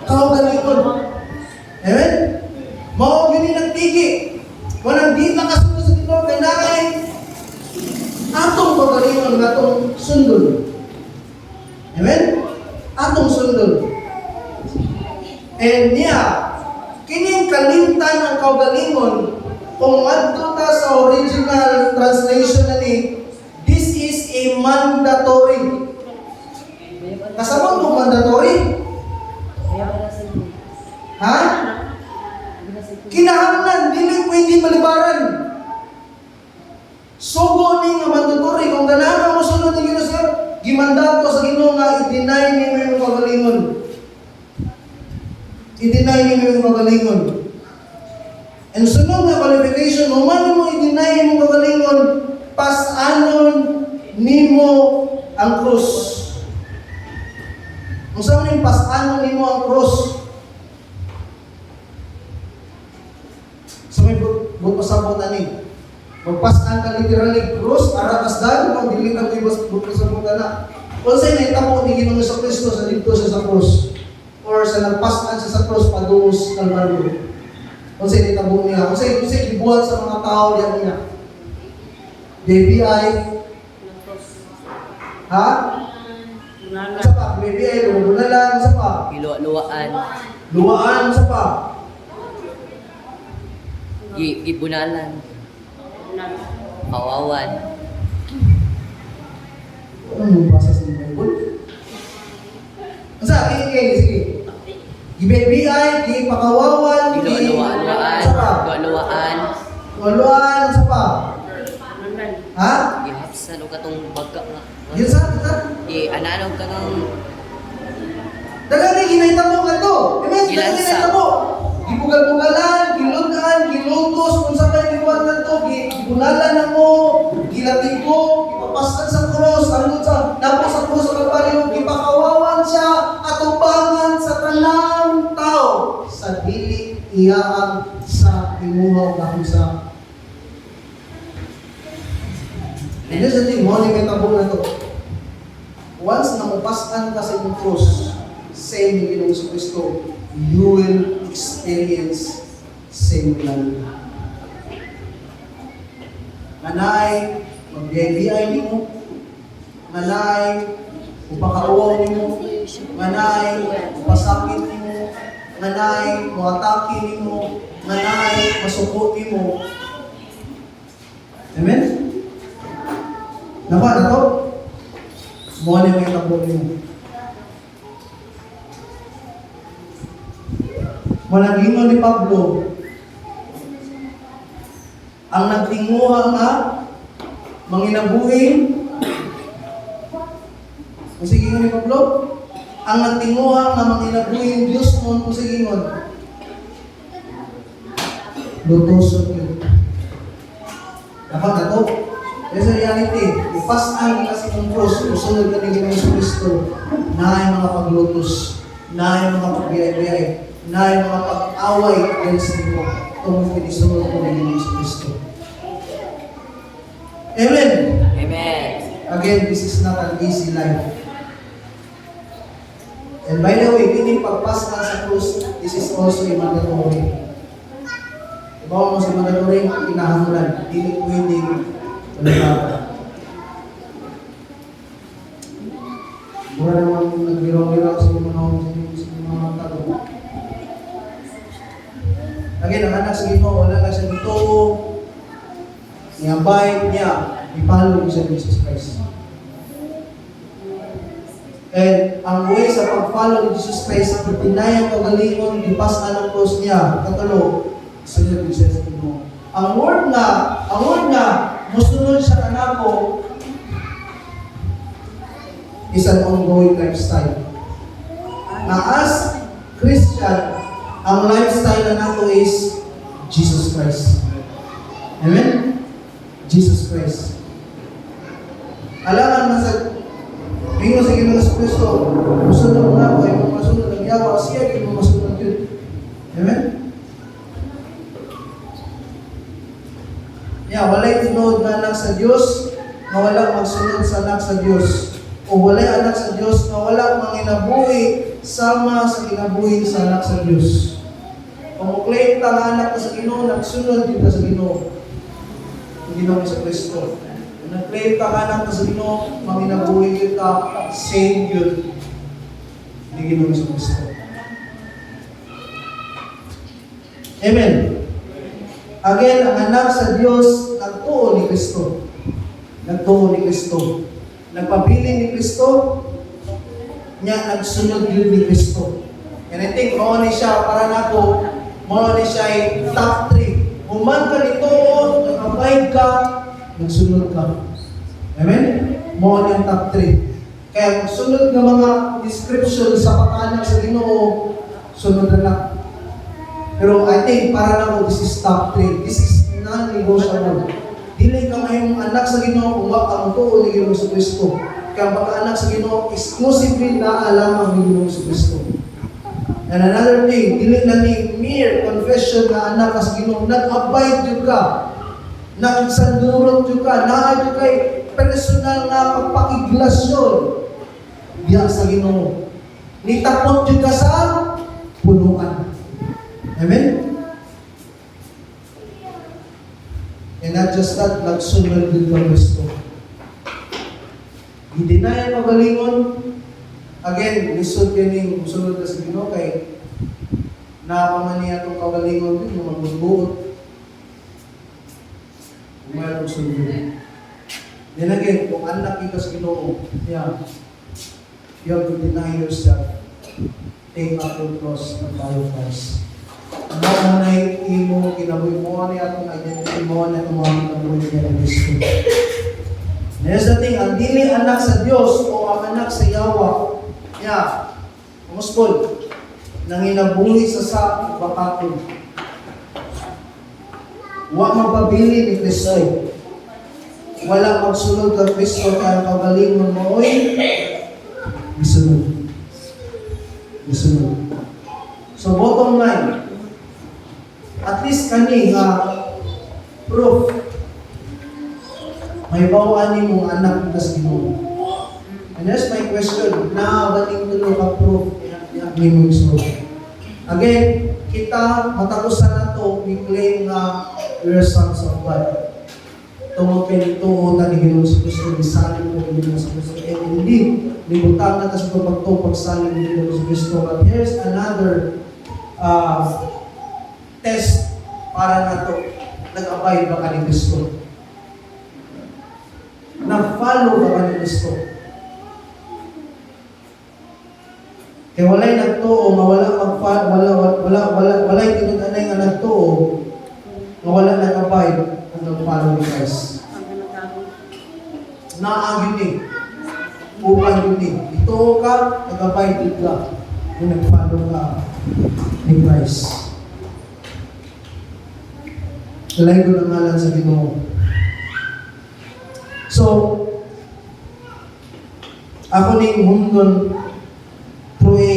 kagalingon. Amen? Mao gini nagtigi. Walang di ta kasunod sa Ginoo kay naay atong kagalingon atong sundon. Amen? Atong sundon. And Kining kalimtan ng kaugalingon, kung adto ta sa original translation na ni, this is a mandatory. Kasama mo mandatory? Ha? Kinahanglan, dili pwede malibaran. Sugo ni nga mandatory, kung ganahan mo sunod ni Ginoo sir, gimandato sa Ginoo nga i-deny ni mo yung kaugalingon. I-deny ni mo yung kaugalingon. And sunod nga qualification, kung man mo i-deny mo kaugalingon, pas-anon nimo ang krus. Kung saan mo yung pas-anon nimo ang krus, so may pasabot na ni. Magpasan ka literally krus, arakas dahil, kung dili ka ito pasabot na. Kung sa'yo na itabo ni Ginoong Jesucristo sa dito siya sa krus, or sa nagpasan siya sa krus, padungos Kalbaryo. Kung sa'yo na itabo niya, kung sa'yo ibuhat sa mga tao diyan niya. BBI, ha? Sa pa, BBI, lumulalan, sa pa? Luwaan. Luwaan, sa pa? Gibunalan. Kawawan. Ano mo basa sa Bible? Sige. Gi-BBI, gi-pakawawan, Luwaan. Luwaan, sa pa? Ha? Gihapsan o katong baga nga. Yun sa? Ananaw ka ng Dagang ginahitabo ka to. Dagang Gilansa. ginahitabo. Gibugal-bugalan, gilutan, gilutos, kung sa kayo liwan na to, gibunalan na mo, gilating ko, gipapasan sa cross, ano sa, tapos sa cross sa Kalbaryo, gipakawawan siya, atubangan sa tanang tao, sa dili iyaan sa imuhaw na kusa. And this is the thing, mo ni may tabo na to. Once na upasan ka sa imong cross, same ni Ginoong Jesucristo, you will experience same lang. Manay, mag-BBI nimo, manay, upakauwaw nimo, manay, upasakit nimo, manay, muatake nimo, manay, masukot nimo. Amen? Napa na to? Mo ni may tabo nimo. Managingon ni Pablo, ang nagtinguha nga, manginabuhin, kung sigingon ni Pablo, ang nagtinguha nga manginabuhin, Diyos mo, kung sigingon, lutusot yun. Dapat na to. There's a reality. Ipasan kasi ng cross, usunod ka ni Ginoong Jesucristo, na ay mga paglutos, na ay mga pagbiyay-biyay, na ay mga pag-away against mo kung pinisunod mo ng Ginoong Jesucristo. Amen? Amen. Again, this is not an easy life. And by the way, hindi pagpas na sa krus, this is also a mandatory. Ibaw mo sa mandatory, kinahamulan, hindi pwedeng ulit. Mura naman nagbiro-biro sa mga talo. Again, ang anak sa Ginoo, wala ka siya dito. Niyabay niya, ipalo niya sa Jesus Christ. And ang way sa pag-follow ni Jesus Christ, itinayang kagalingon, ipas na ng cross niya, katulo, sunod niya sa Ginoo. Ang word nga, musunod siya kanako, is an ongoing lifestyle. Na as Christian, ang lifestyle na nato is Jesus Christ. Amen? Jesus Christ. Alangan na sa Ginoo sa Ginoong Jesucristo, musunod na ako, ay masunod ang yawa, siya ay masunod yun. Amen? Walay tinod na anak sa Diyos, na wala magsunod sa anak sa Diyos. O walay anak sa Diyos, na wala manginabuhi sama sa kinabuhi sa anak sa Diyos. Kung muklaim ta nga anak ka sa Ginoo, nagsunod din ka sa Ginoo. Ang Ginoong Jesucristo. Kung nag-claim ka nga anak ka sa Ginoo, manginabuhi kita, same yun. Ang Ginoong Jesucristo. Amen. Again, ang anak sa Dios nagtuo ni Kristo. Nagtuo ni Kristo. Nagpabili ni Kristo, niya nagsunod yun ni Kristo. And I think mo ni siya para nako, mo ni siya ay top 3. Human ka nito, nag-abide ka, nagsunod ka. Amen? Mo ni ang top 3. Kaya sunod ng mga description sa pag-anak sa Ginoo, sunod na. Pero I think para nako this is top 3. This is non-negotiable. Dili ka ngayong anak sa Ginoo kung wa ka tuo ni Ginoo sa Kristo. Kaya pagka-anak sa Ginoo, exclusively na alam ang Ginoo sa Kristo. And another thing, dili na ni mere confession na anak ka sa Ginoo, nag-abide jud ka. Nagsandurot jud ka, naa jud kay personal nga pagpakiglasyon diya sa Ginoo. Nitapot jud ka sa punuan. Amen? And not just that, nagsunod din ka Kristo. Hindi na yan magalingon. Again, lisod kaning sunod ka sa Ginoo kay napamaniya itong kagalingon din, yung magbubuot. Kung mayroong sunod din. Then again, kung anak kita sa Ginoo, you have to deny yourself. Take up your cross and follow Christ. Ano na imo kinabuhi mo ni atong identity mo na tumawag ng buhay niya ng Kristo. There's the thing, ang dili anak sa Diyos o ang anak sa Yawa, muskol, nanginabuhi sa bakakon. Wa magpabili ni Kristo. Wala magsunod kang Kristo kaya kagalingon mo, oy, isunod. Isunod. So bottom line, at least kani proof may bawaan mong anak ka sa Ginoo. And that's my question, baling tulo ka proof ni mong isunod. Again, kita matakusan na to, we claim na we're sons of God. Tungod kay nito na ni Ginoo sa Kristo, bisanin mo ni Ginoo sa Kristo. And indeed, libutang na sa pagsaling ni Ginoo sa Kristo. But here's another test para na to. Nag-abide ba ka ni Kristo? Na-follow ba ka ni Kristo? Kaya walay nagtuo, walay tinutanay nga nagtuo, nga wala nag-abide ang nag-follow ni Christ. Naagin ni, upan yun ni. Ito ka, nag-abide ka, kung nag-follow ka ni Christ. Kalay ko ng ngalan sa Ginoo. So, ako ning hundon through a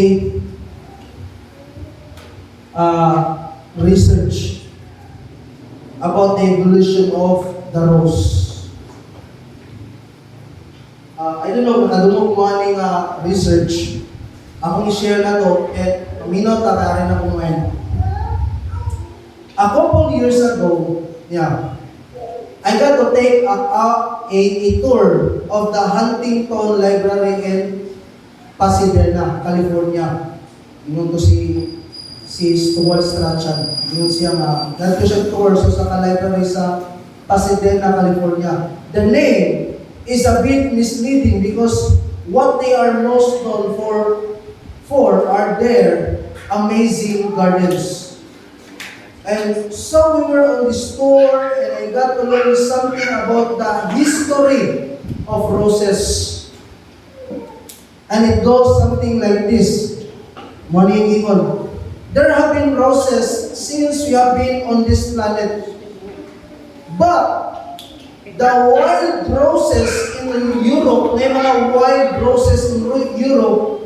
research about the evolution of the rose. I don't know, nakadumog mo aning research. Akong i-share na to, at minot tatarin na kung ngayon. A couple years ago, I got to take a tour of the Huntington Library in Pasadena, California. Yun to si Stuart Strachan. Yun siya nato siya tour sa library sa Pasadena, California. The name is a bit misleading because what they are most known for are their amazing gardens. And so we were on this tour and I got to learn something about the history of roses. And it goes something like this. Morning Ingon. There have been roses since we have been on this planet. But the wild roses in Europe, may mga wild roses in Europe,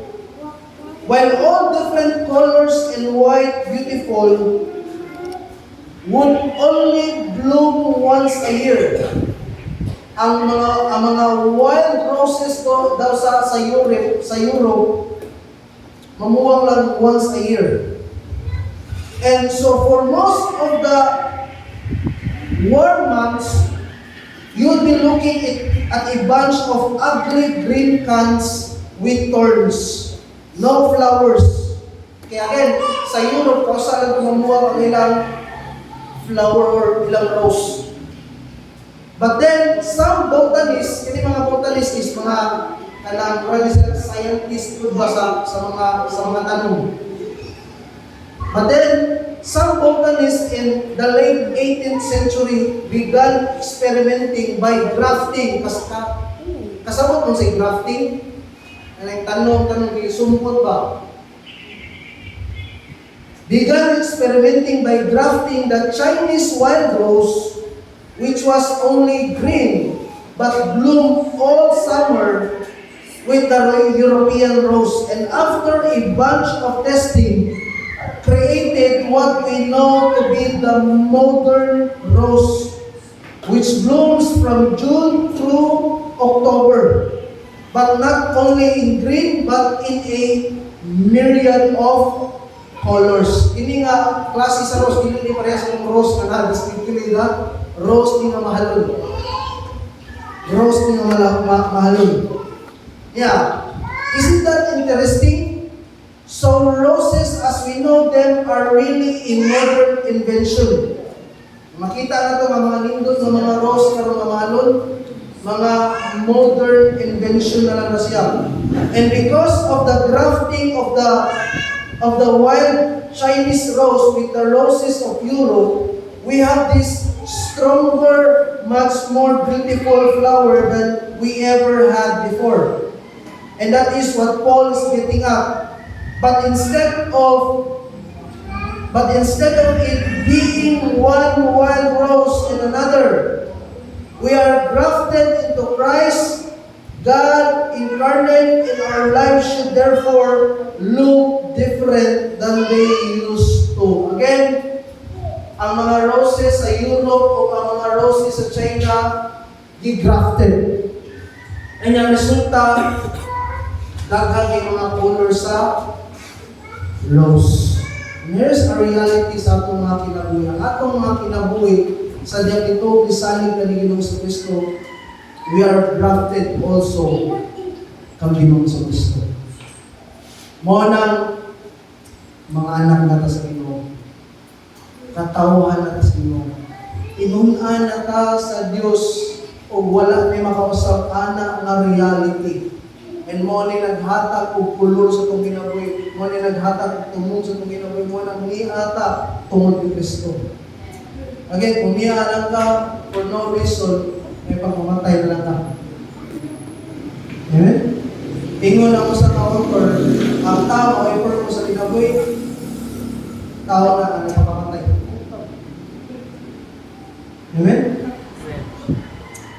while all different colors and white, beautiful, would only bloom once a year. Ang mga wild roses daw sa Europe, mamuwang lang once a year. And so for most of the warm months, you'll be looking at a bunch of ugly green cans with thorns. No flowers. Kaya again, sa Europe, kung saan gumawa ang ilang flower or ilang rose. But then, some botanists, hindi mga botanists is mga kanang scientist po ba sa mga tanong. But then, some botanists in the late 18th century began experimenting by grafting. Kasabot mo sa grafting? Anong tanong, sumpot ba? Began experimenting by grafting the Chinese wild rose, which was only green but bloomed all summer, with the European rose. And after a bunch of testing, created what we know to be the modern rose, which blooms from June through October, but not only in green, but in a myriad of colors. Ini nga klase sa rose, dili parehas ng rose na nagdistingue na rose ni nga mahalon. Rose ni nga mahalon. Yeah. Isn't that interesting? So roses as we know them are really a modern invention. Makita na ito mga nindot ng mga rose na mga mahalon, mga modern invention na lang na siya. And because of the grafting of the wild Chinese rose with the roses of Europe, we have this stronger, much more beautiful flower than we ever had before. And that is what Paul is getting at. But instead of it being one wild rose and another, we are grafted into Christ. God incarnate in our lives should therefore look different than they used to. Again, ang mga roses sa Europe o ang mga roses sa China, gigrafted. And yung resulta, daghang yung mga color sa rose. And here's a reality sa atong mga kinabuhi. Ang atong mga kinabuhi, sa diyan ito, isalig na ni Ginoong sa Kristo, we are grafted also kang Ginoong sa Kristo. Mo nang mga anak nata sa Ginoo. Katawhan nata sa Ginoo. Inunan nata sa Dios o wala ni makausap ana nga reality. And mo ni naghatag og kulor sa itong kinabuhi. Mo ni naghatag og tumong sa itong kinabuhi. Mo nang niata tungod kay Kristo. Again, kung niya lang ka for no reason, may pagmamatay na lang ka. Amen? Ingon ako sa taon or ang tao ay purpose sa kinabuhi, tao na ang nagpapatay. Amen?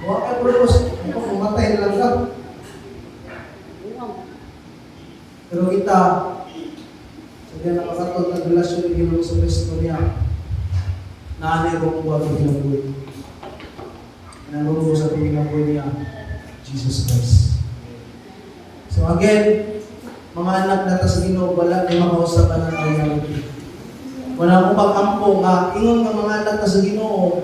Huwag ay purpose, may pagmamatay na lang ka. Pero kita, sa diyan nakakatod na relasyon ng Ginoo sa Kristo niya, naanay ko kung bago kinabuhi. Nanungo sa kinabuhi niya, Jesus Christ. So again, mga anak natin sa Ginoo, wala na makausapan ng reality. Wala akong pag-ampo nga, ingon nga mga anak na sa Ginoo,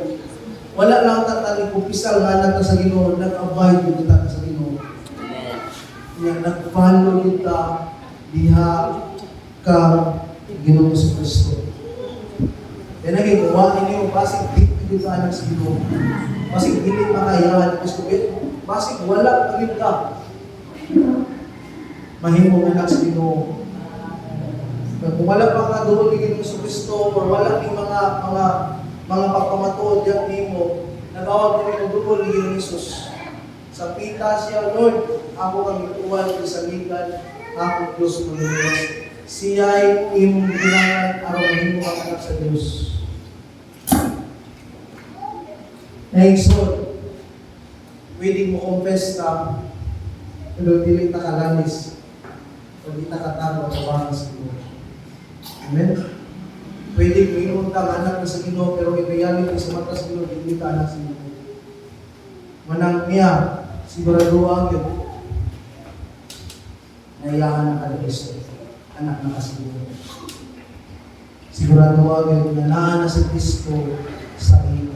wala lang tatali kung pisal nga anak na sa Ginoo, nag-abide yung kita sa Ginoo. Nga nag-follow kita, diha ka Ginoo sa Kristo. Yan ang ikuha ninyo, basig dito anak sa Ginoo. Basig hindi makayahan ng Kristo. Basig wala pagin ka. Mahimong anak sa Ginoo. Kung wala pa ka doon ni Ginoo sa Kristo or wala ni mga pagpamatuod yang nimo, nagawag ni doon ni Ginoo Jesus. Sa pita siya, Lord, ako ang ituwal sa ligan, ako Diyos maluwas. Siya'y imong ginangan araw mahimo ang anak sa Diyos. Naigsoon, pwede mo confess ka, pero dili ta kalanis, o di ta kataro sa bangas sa Ginoo. Amen? Pwede mo inom ka anak na sa Ginoo, pero in reality sa mata sa Ginoo, dili ka anak sa Ginoo. Manang niya, siguraduhan yun, naiyaan na ka Kristo, anak na sa Ginoo. Siguraduhan yun, na naan na si Kristo sa iyo.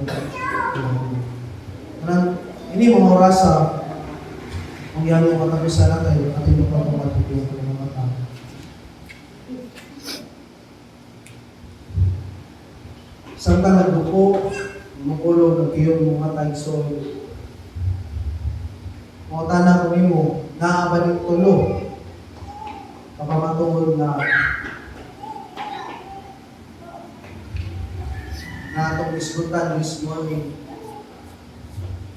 Ini mo orasa kung yan yung matapusan na kayo at yung pagpapatupin ng mga tao. Isang ka nagduko, magulo, nagkiyong mga tagsoy. Mga tanan ko nimo, naaba ng tulo. Kapamatungod na atong isgutan this morning.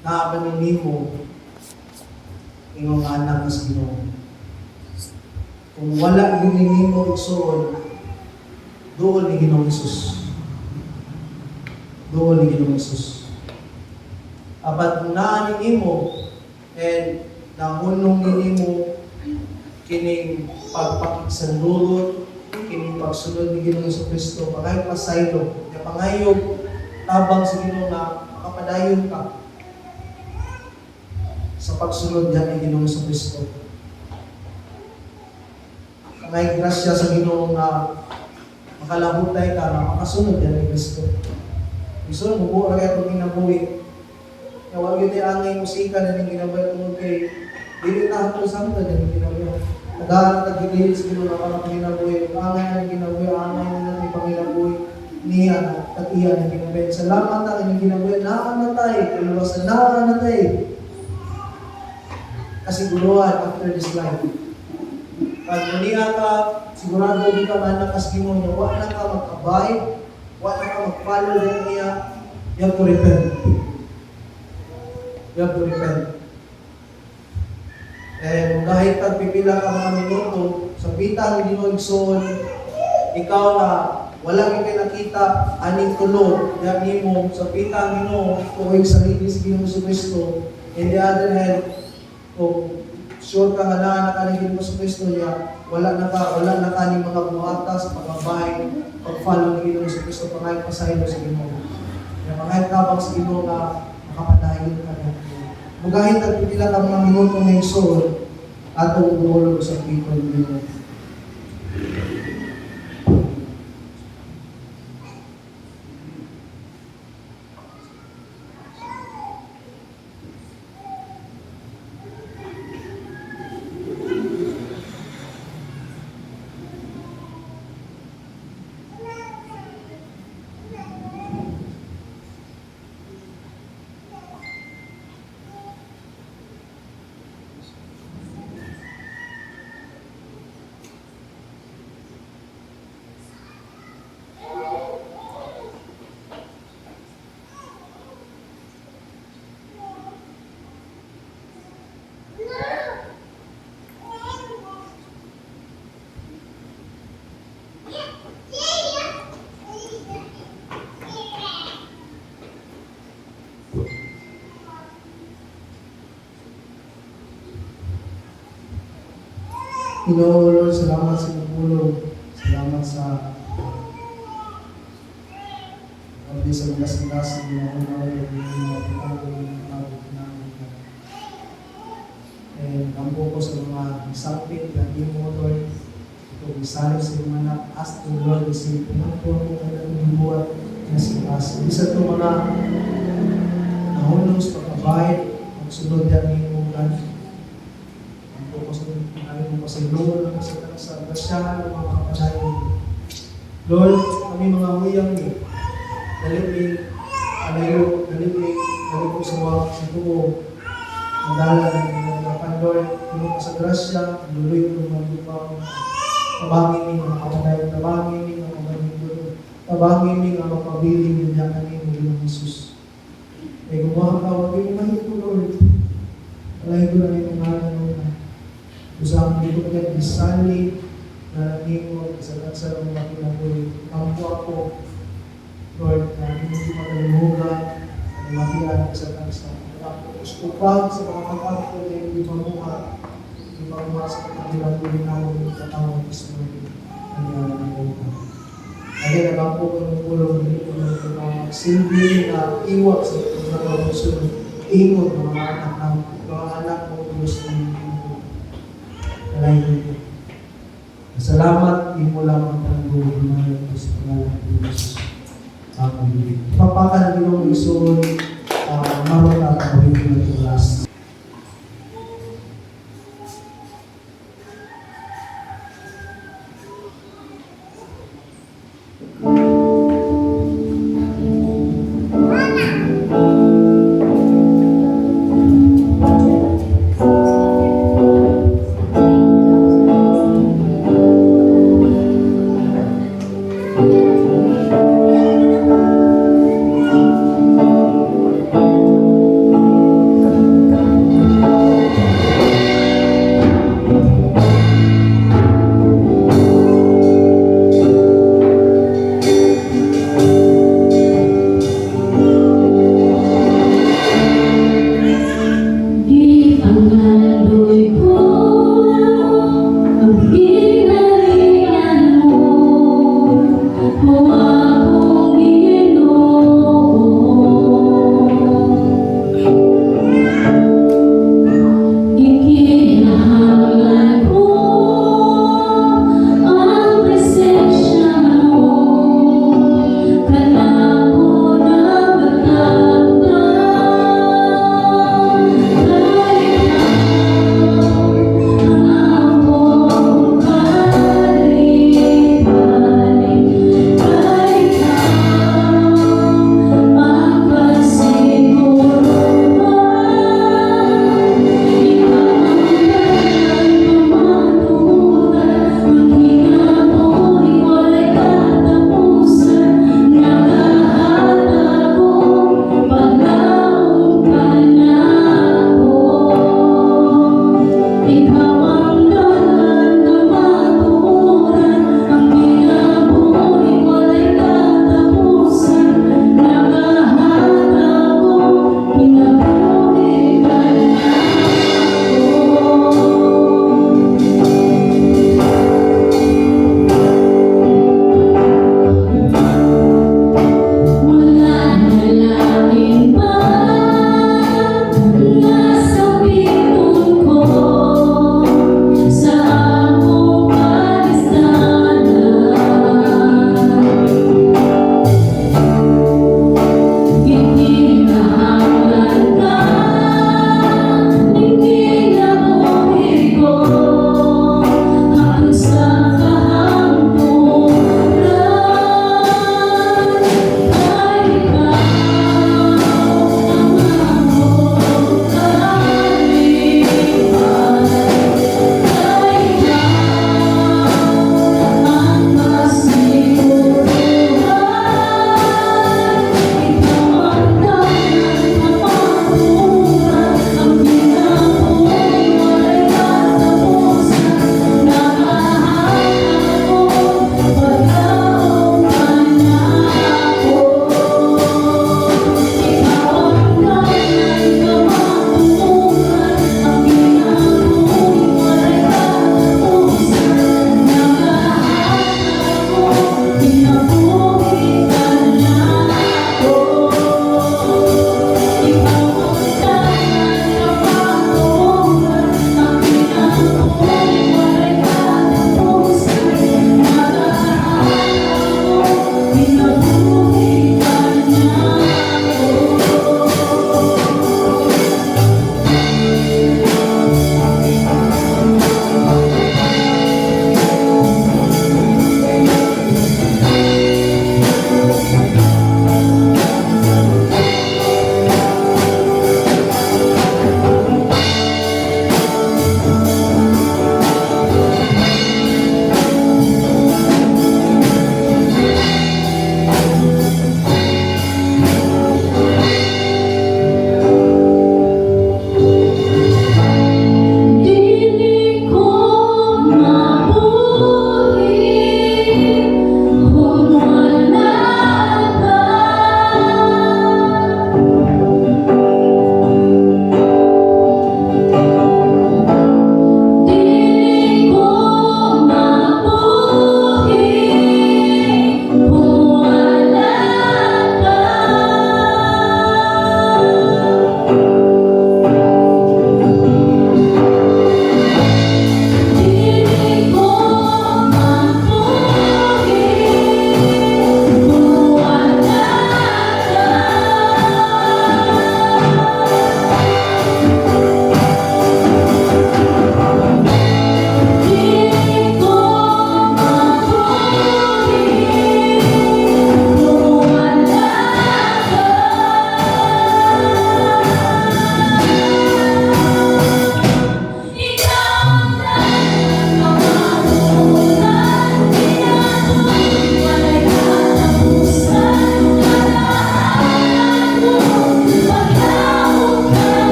Naaba ng nimo, ingong anak na sa Ginoo. Kung wala yung nimo igsoon, doon ni Ginoong Hesus. Doon ni Ginoong Hesus. Apat kung naan nimo, and nahunong nimo kining pagpakisandurot, kining pagsunod ni Ginoong Jesucristo, pagay pasaylo, na pangayog tabang sa Ginoo na makapadayon ka sa pagsunod niya ni Ginoong Jesucristo. Pangay grasya sa Ginoo na makalahutay ka na makasunod niya ni Kristo. Gusto mo buo ra kay paginabuhi. Kaya wag yun angay musika na ning ginabuhi tungod kay dili na ato santo na ning ginabuhi. Nagahan at gilid sa Ginoo na para panginabuhi. Angay na ginabuhi, angay na natin panginabuhi niya at iya na ginabuhi. Salamat na ning ginabuhi. Naamatay, kaluwasan naamatay. Kasiguruhan after this life. Pag maniya ka, sigurado di ka anak kas Ginoo niya, wala na ka magkabay, wala na ka mag-follow din niya, you have to repent. You have to repent. And kahit pagpipila ka mga minuto, sa bitang Ginoo igsoon, ikaw na wala kang nakita aning tulog, yan mo, sa bitang Ginoo, tuwing sarili sa Ginoo Jesucristo. In the other hand, kung sure ka nga na nakanigin mo sa Kristo niya, wala na ka ni mga buhatas, pagkabay, pag-follow ni Ginoo sa Kristo, pangayag pasaylo sa Ginoo. Kaya pangayag kabang sa Ginoo na makapadayon ka na. Magahit at pipila ka mga minuto ng soul, atong umulog sa people ni Ginoo. Ginoo, Lord, salamat sa pagpulong. Salamat sa pagdi sa gas-gas na unaway at mga pagkakawin namin. And kampo ko sa mga isapit na imo, Lord. Ito, isali sa mga anak. Ask the Lord, isipin mo po kung kailan buhat na si As. Isa ito mga nahulong sa pagkabayad, magsunod yan ni mo, God. Sa Lord, sa basyahan ng mga kapanayon. Lord, kami mga huyang ni, dalipin, alayo, dalipin sa wak, sa tuo, madala ng pinagapan, Lord, tulong ka sa grasya, luloy ng mga lupang, tabangin ni mga kapanayon, tabangin ni mga kapanayon, tabangin ni mga mapabiling niya kanin ng Jesus. Kaya gumawa ka, huwag yung mahito, Lord. Alay ko na yung mga nanon. Usang dito ka isali na nangingod sa ng mga kinabuhi. Kampo ako, Lord, na hindi makalimugan ang makiyan sa kansa. Upag sa mga pag-ako na hindi pamuha, hindi pamuha sa kinabuhi namin ng katawang Ismail. Ang yaman ng buka. Kaya nakampo ko ng pulong dito ng mga silbi na iwak sa mga musulong. Ingod ng mga anak ng mga anak ng Diyos ng salamat, di mo lamang ang buhay na sa pangalan ng Diyos. Amen. Papakan ng Ginong Isun, marot at kawin ng tulas.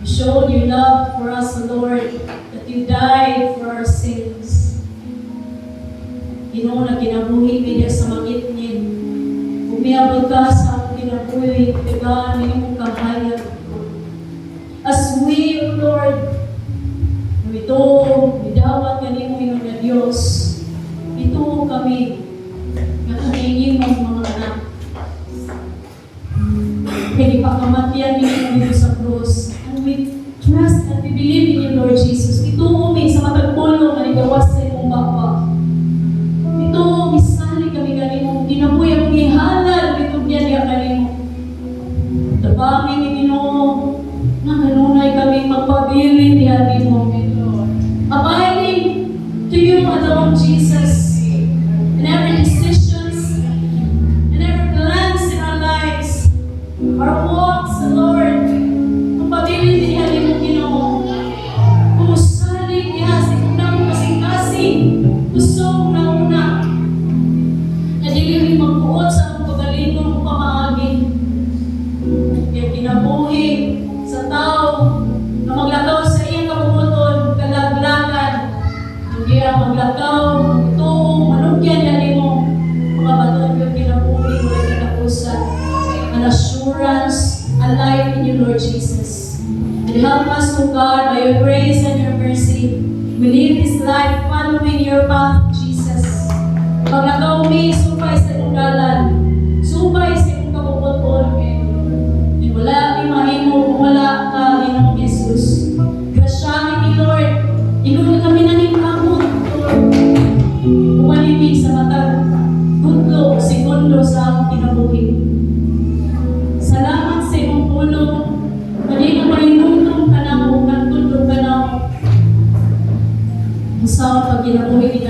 You showed your love for us, O Lord, that you died for our sins. Ginoo na kinabuhi niya sa mangitngit. Umiabot ka sa kinabuhi, tigaan ng imong kahayag. As we, O Lord, ito, idawat kanimo ingon nga Dios. Ito kami nga kaningin mga anak. Kaya ipakamatyan ninyo dito sa cross. And we trust and we believe in you, Lord Jesus. Ito kami sa matagpulong na igawas sa imong bapa. Ito, misali kami kanimo. Ginabuhi ang ihalal, bitugyan niya kanimo. Tabangin ni Ginoo na kanunay kami magpabilin niya kanimo. Abiding to you alone, Jesus, in every decisions, in every plans in our lives, our walks, Lord, magpabilin niya kanimo, Ginoo. Kumusalig niya sa unang kasing-kasing, kusog na una, na dili magbuot sa akong pagalingon o pamaagi. Kaya kinabuhi sa tao na maglakaw sa iyang kabubuton, kalaglagan, hindi ang maglakaw, magtuong, manugyan niya nimo, mga baton yung kinabuhi mo ay kinakusan, an assurance, a life in you, Lord Jesus. And help us, O God, by your grace and your mercy, we live this life following your path, Jesus. Maglakaw mi, supay sa iyong dalan, supay sa iyong kabubuton, wala kami mahimo, wala ka, Ginoong Jesus. Grasyahin ni Lord, ikaw na kami nanimamot, Lord. Umalibig sa matag, gudlo, segundo sa akong kinabuhi. Salamat sa iyong tulong, kanina mahinutong ka na mo, nagtulong ka na mo. Ang sa pag kinabuhi,